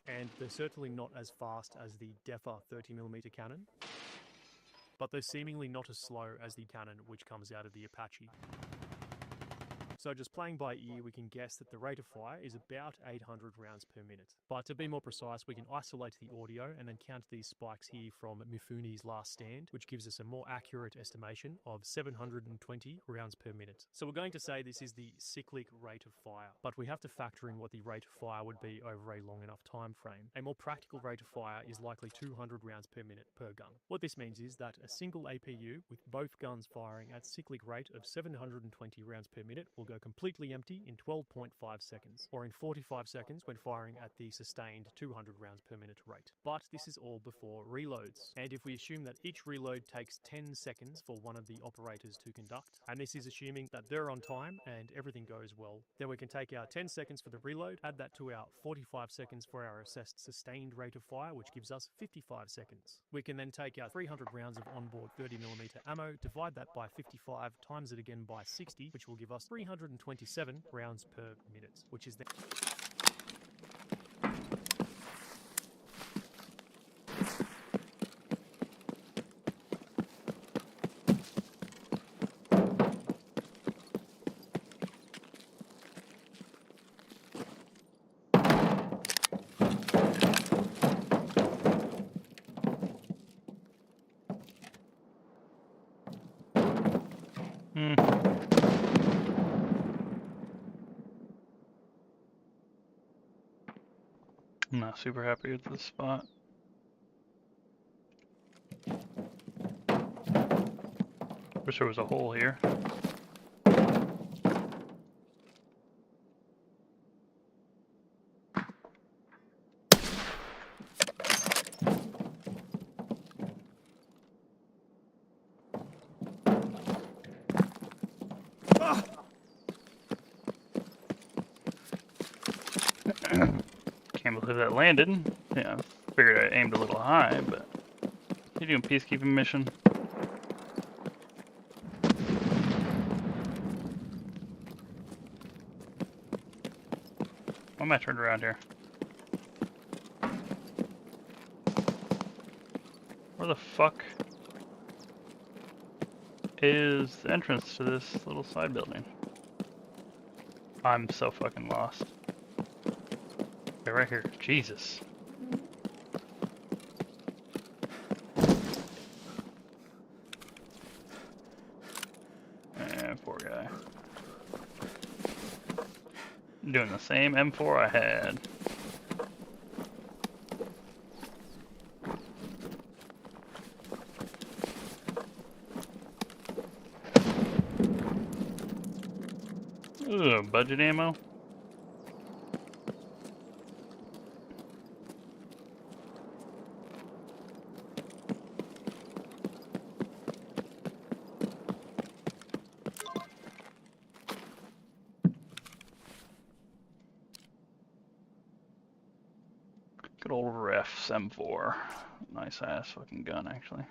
and they're certainly not as fast as the Defa 30mm cannon, but they're seemingly not as slow as the cannon which comes out of the Apache. So just playing by ear, we can guess that the rate of fire is about 800 rounds per minute. But to be more precise, we can isolate the audio and then count these spikes here from Mifune's Last Stand, which gives us a more accurate estimation of 720 rounds per minute. So we're going to say this is the cyclic rate of fire, but we have to factor in what the rate of fire would be over a long enough time frame. A more practical rate of fire is likely 200 rounds per minute per gun. What this means is that a single APU with both guns firing at cyclic rate of 720 rounds per minute will go completely empty in 12.5 seconds, or in 45 seconds when firing at the sustained 200 rounds per minute rate. But this is all before reloads, and if we assume that each reload takes 10 seconds for one of the operators to conduct, and this is assuming that they're on time and everything goes well, then we can take our 10 seconds for the reload, add that to our 45 seconds for our assessed sustained rate of fire, which gives us 55 seconds. We can then take our 300 rounds of onboard 30mm ammo, divide that by 55, times it again by 60, which will give us 327 rounds per minute, which is then I'm not super happy with this spot. Wish there was a hole here. Can't believe that landed. Yeah, figured I aimed a little high, but you doing peacekeeping mission? Why am I turned around here? Where the fuck is the entrance to this little side building? I'm so fucking lost. Okay, right here. Jesus. Poor guy. Doing the same M4 I had. Ugh, budget ammo. Good old Ref's M4. Nice ass fucking gun, actually.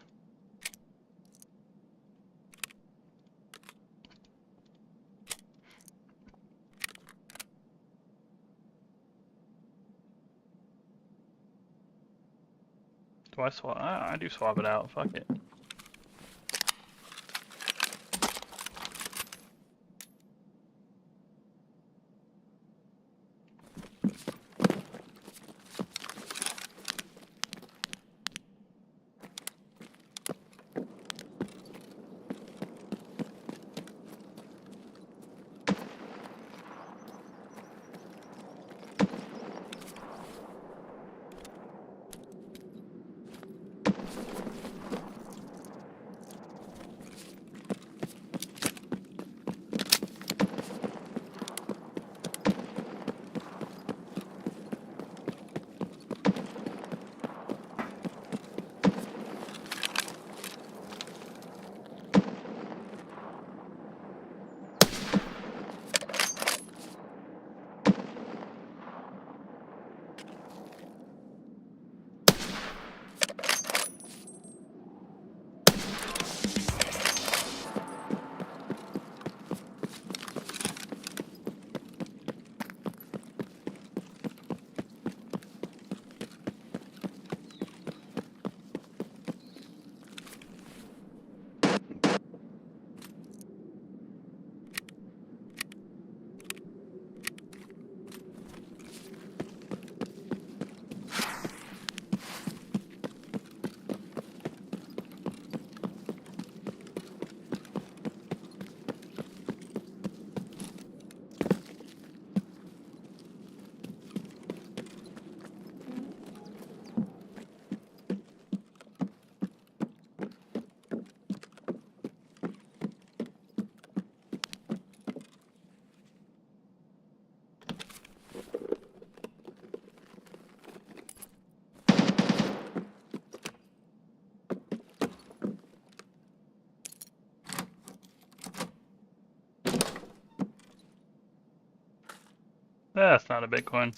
Do I swap? I do swap it out. Fuck it. That's not a Bitcoin.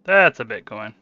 That's a Bitcoin.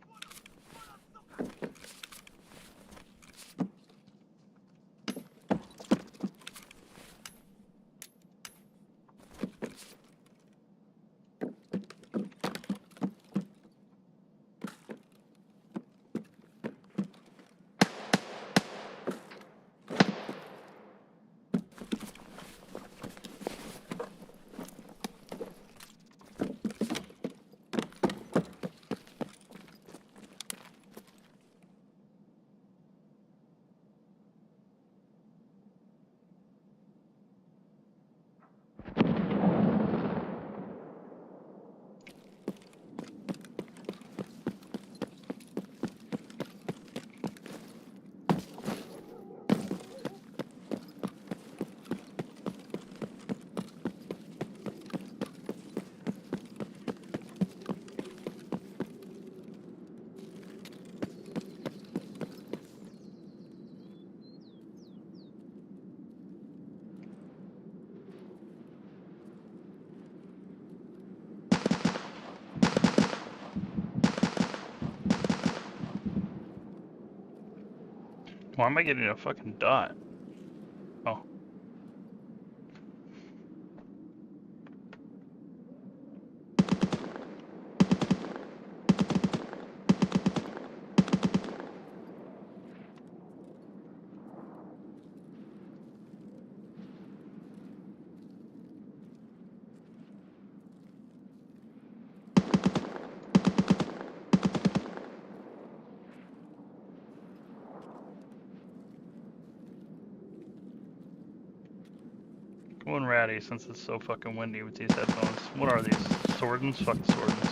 Why am I getting a fucking dot? Oh. Going ratty since it's so fucking windy with these headphones. What are these? Swordens? Fuck the Swordens.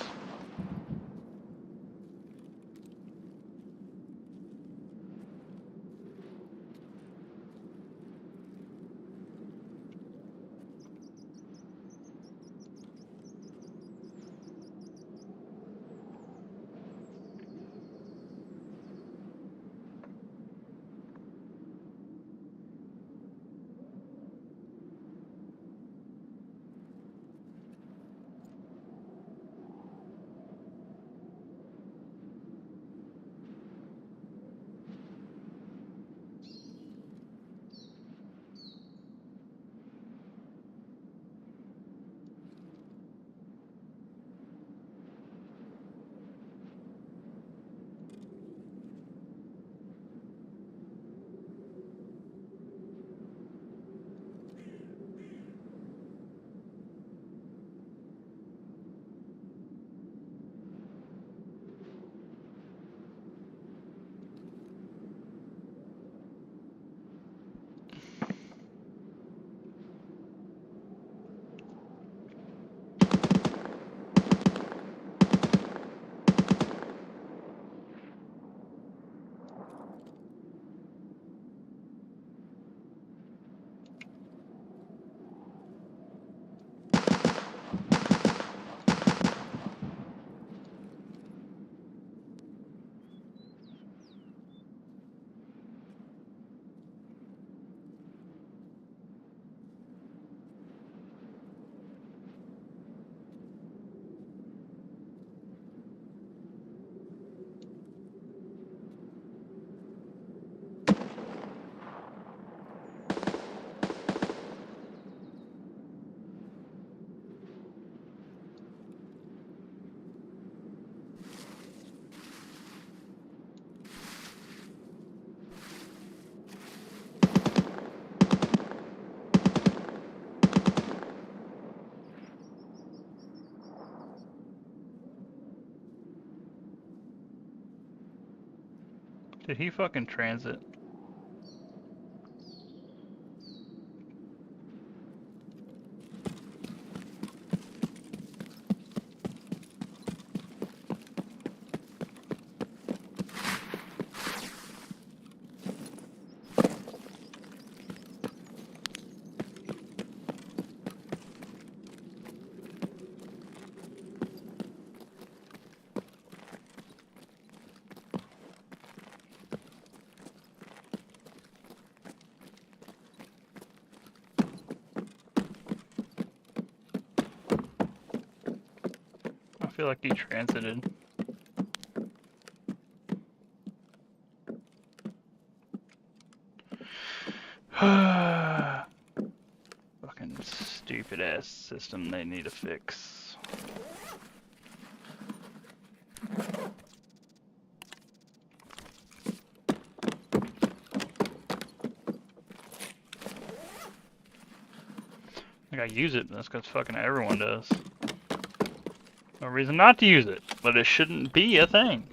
Did he fucking transit? I feel like he transited. Fucking stupid ass system they need to fix. Like I use it, that's because fucking everyone does. No reason not to use it, but it shouldn't be a thing.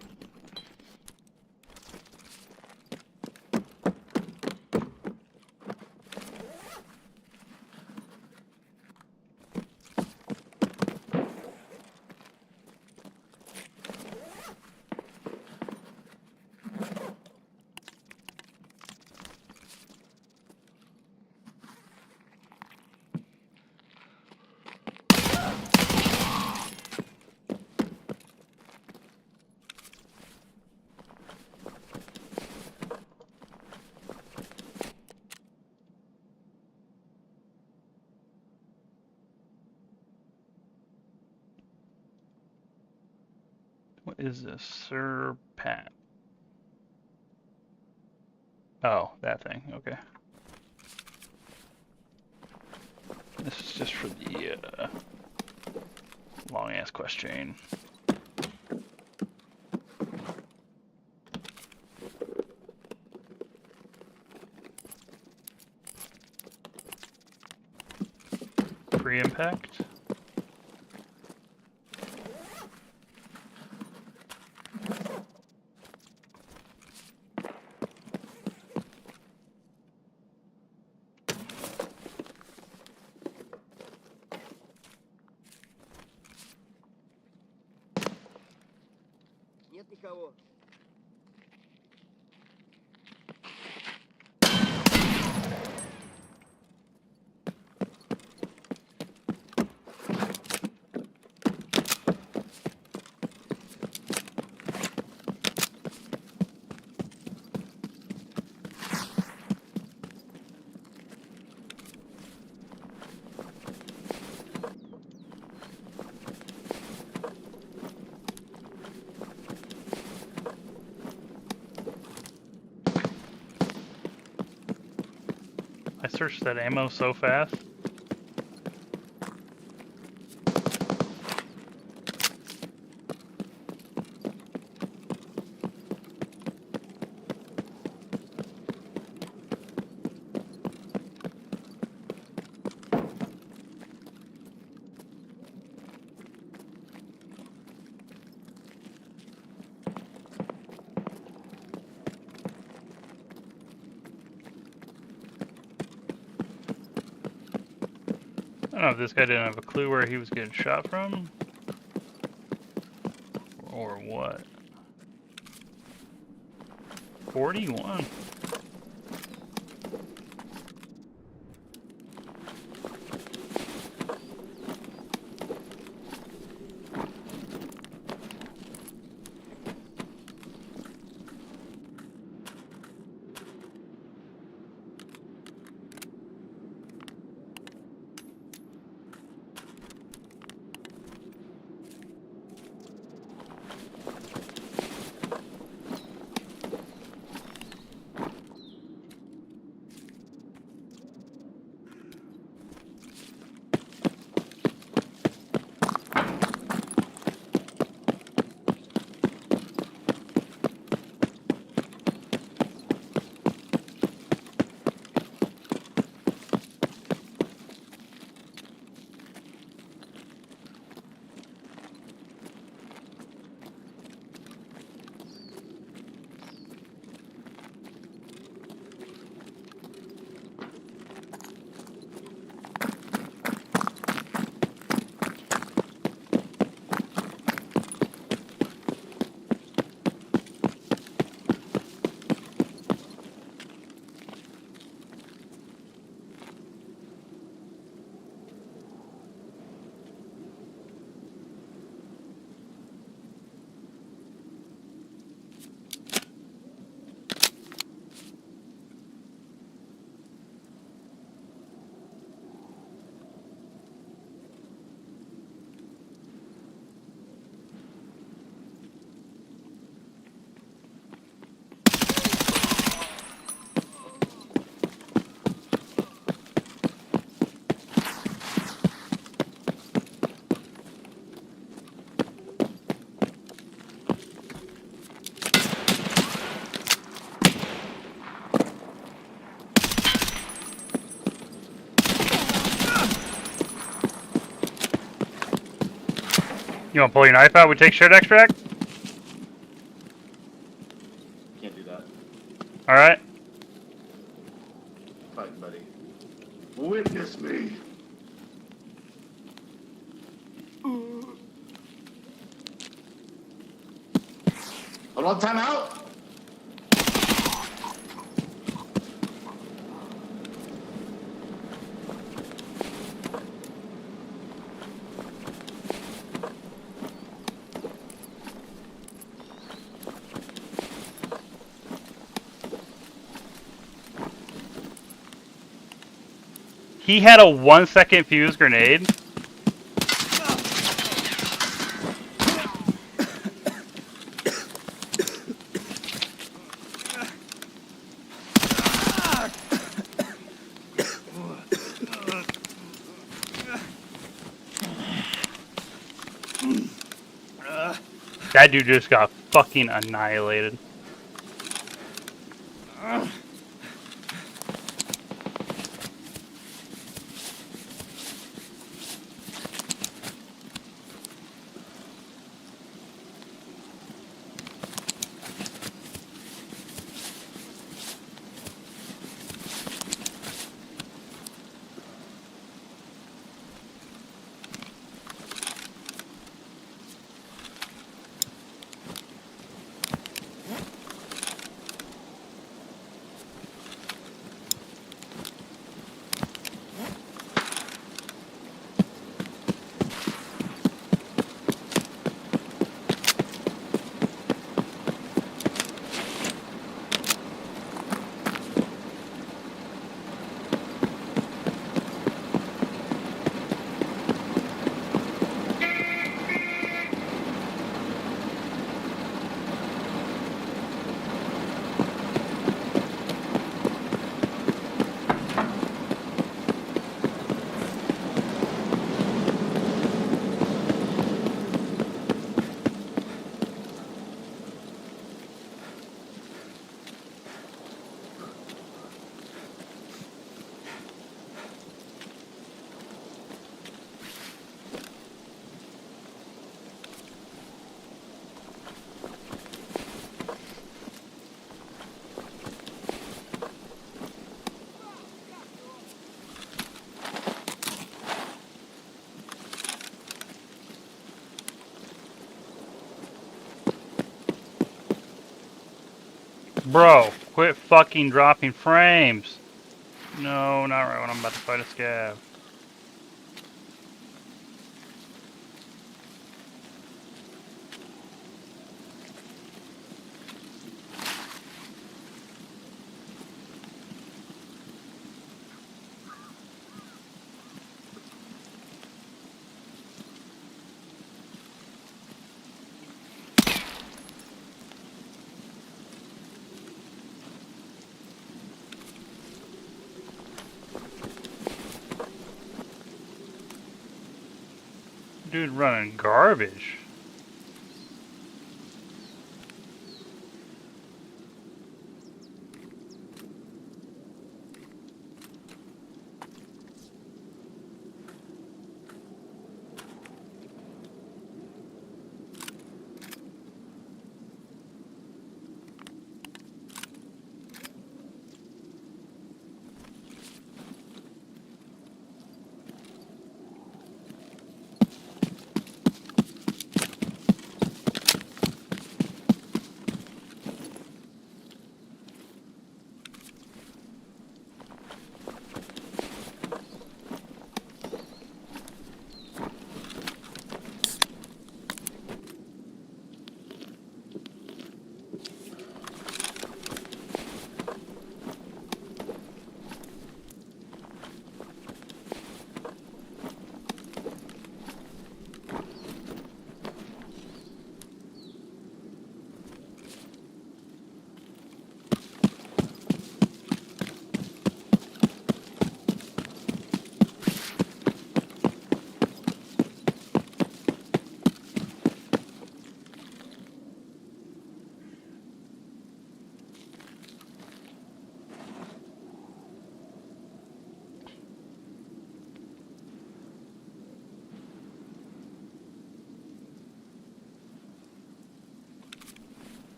What is this? Sir Pat. Oh, that thing. Okay. This is just for the long ass question. Pre-impact. Нет никого. I searched that ammo so fast. I don't know if this guy didn't have a clue where he was getting shot from, or what. 41. You want to pull your knife out? We take shared extract? Can't do that. Alright. Fighting, buddy. Witness me. Hold on, time out. He had a 1-second fuse grenade. That dude just got fucking annihilated. Bro, quit fucking dropping frames. No, not right when I'm about to fight a scav. Dude running garbage.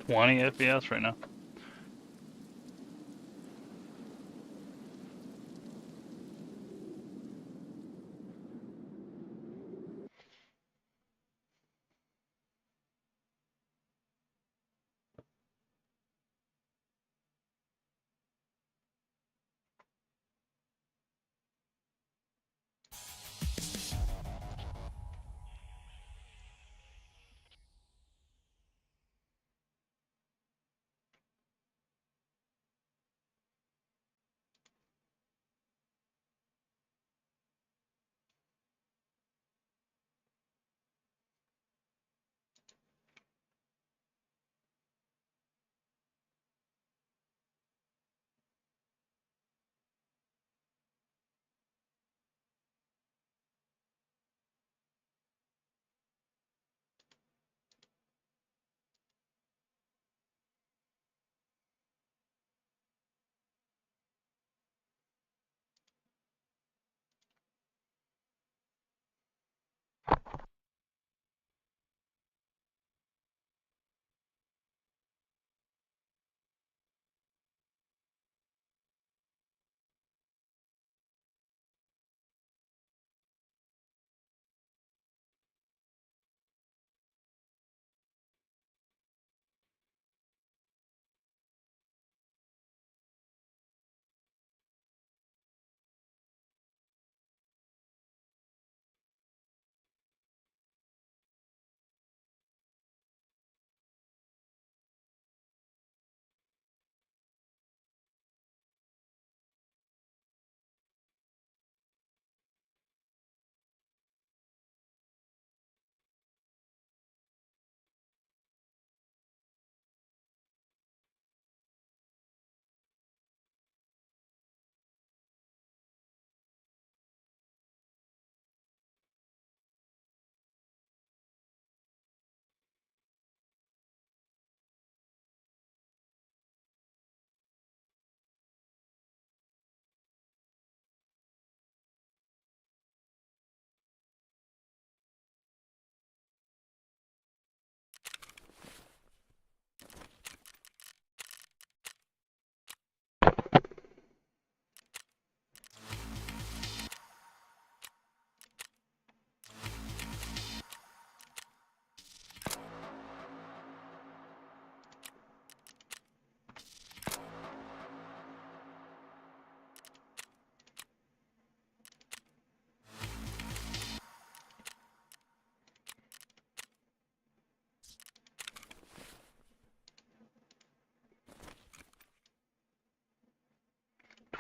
20 FPS right now.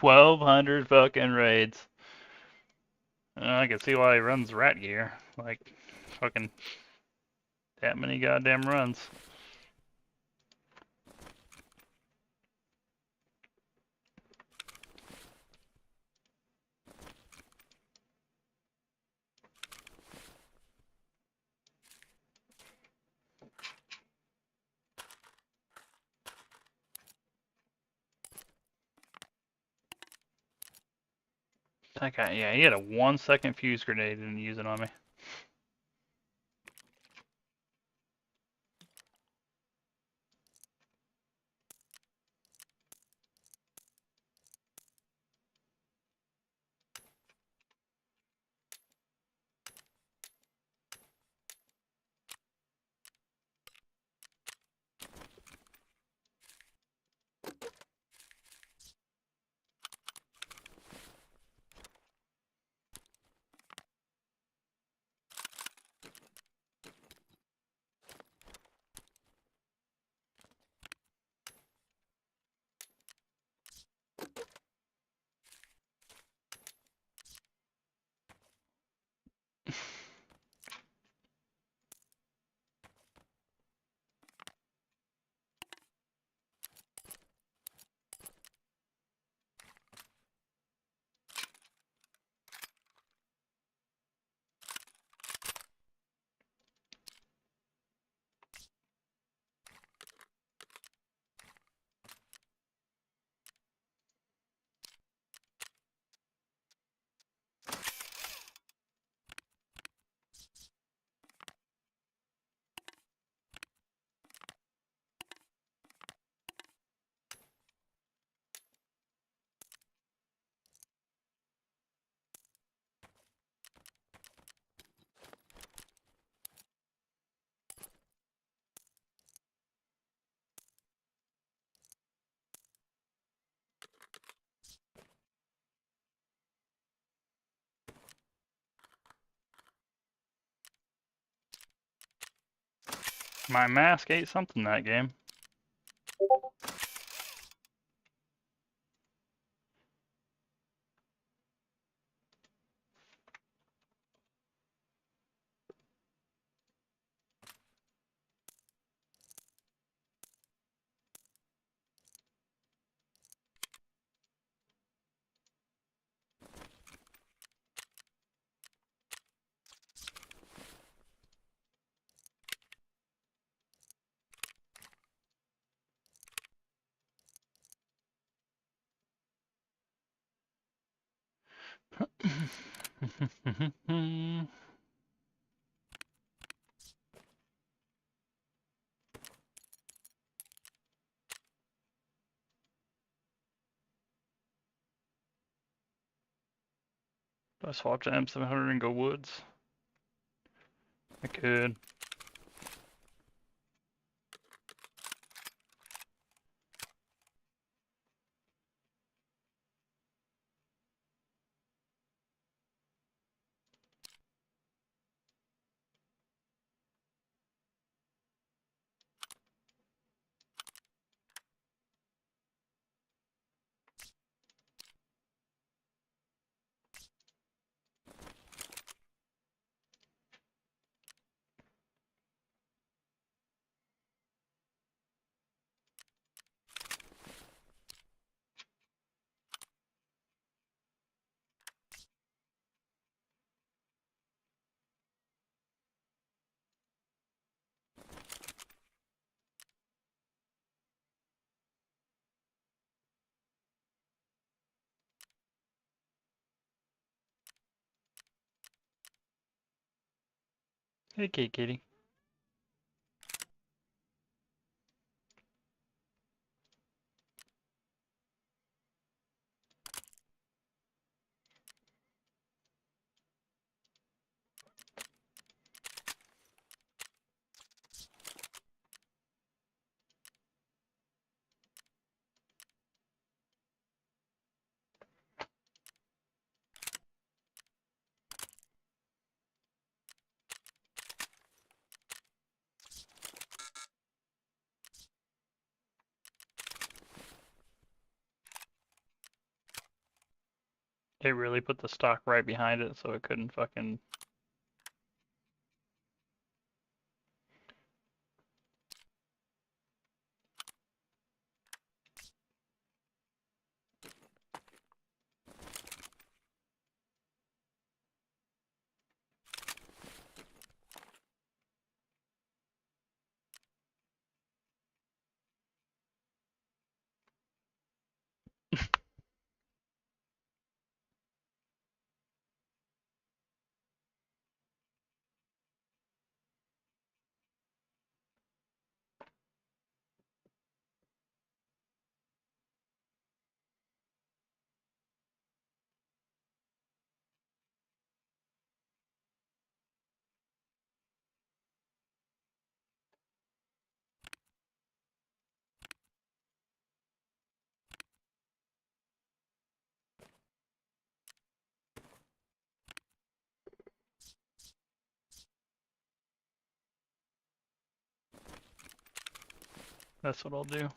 $1,200 fucking raids. I can see why he runs rat gear. Like, fucking that many goddamn runs. That guy, yeah, he had a 1-second fuse grenade and use it on me. My mask ate something that game. Do I swap to M700 and go woods? I could. Hey, Kitty. They really put the stock right behind it so it couldn't fucking... That's what I'll do.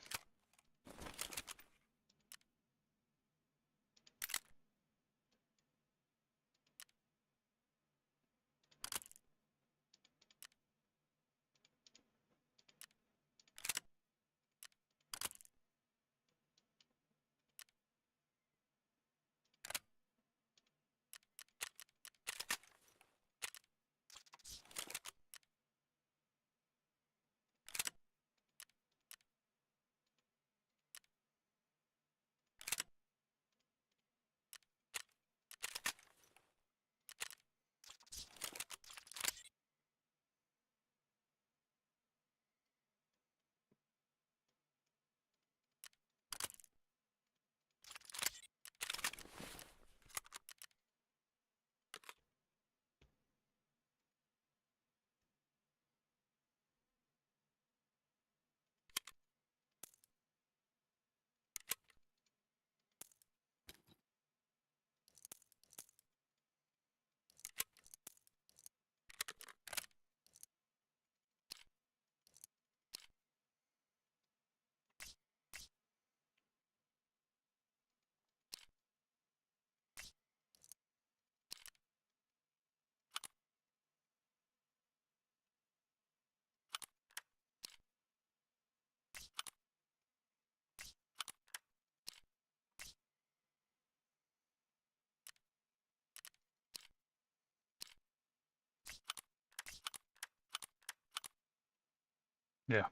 Yeah.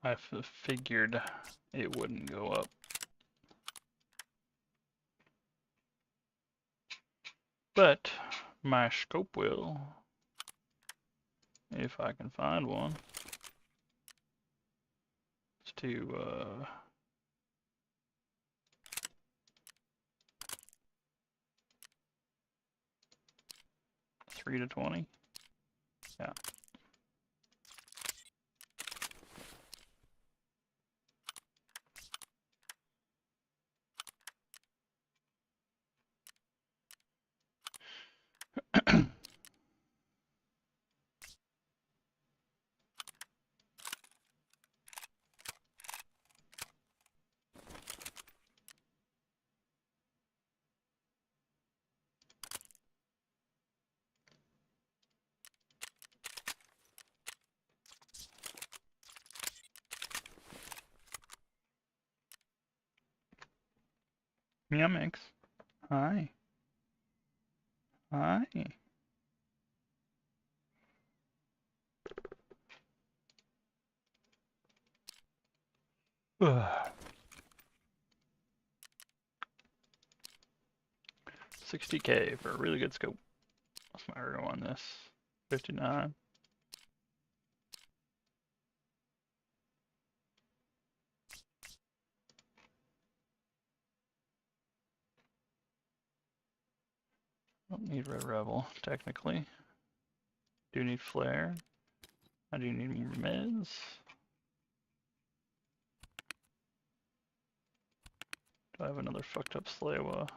I figured it wouldn't go up. But my scope will, if I can find one. It's to 3 to 20. Yeah. Yeah, Mix. Hi. Hi. Ugh. 60K for a really good scope. What's my arrow on this? 59. Don't need Red Rebel, technically. Do need flare. I do need more meds. Do I have another fucked up Slawa?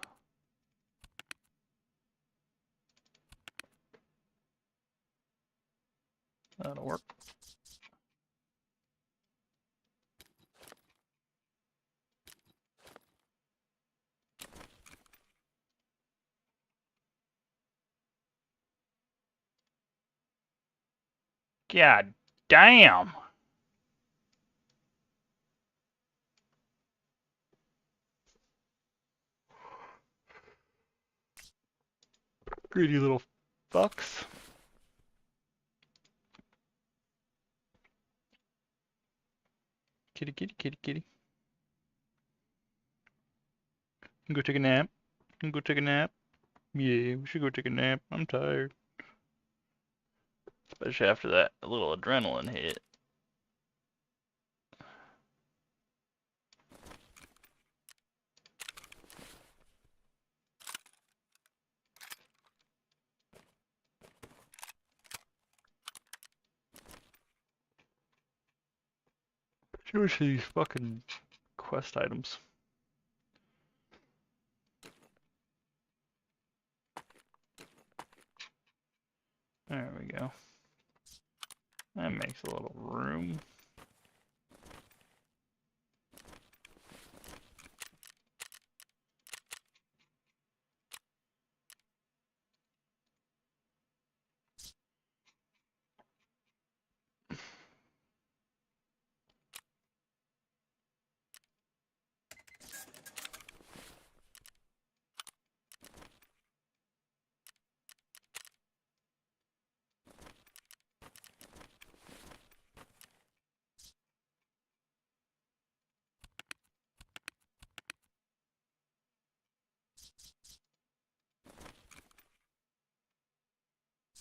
That'll work. God damn! Greedy little fucks. Kitty, kitty, kitty, kitty. Go take a nap. Go take a nap. Yeah, we should go take a nap. I'm tired. Especially after that little adrenaline hit. Show us these fucking quest items. There we go. That makes a little room.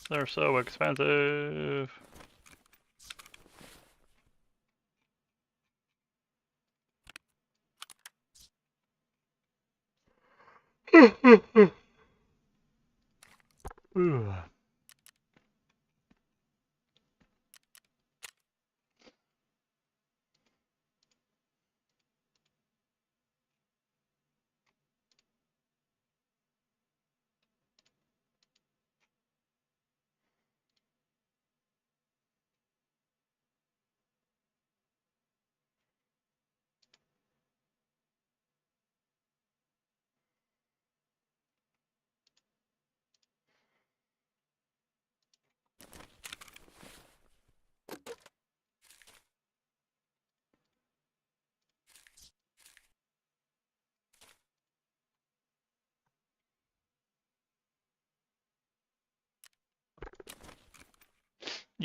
They're so expensive.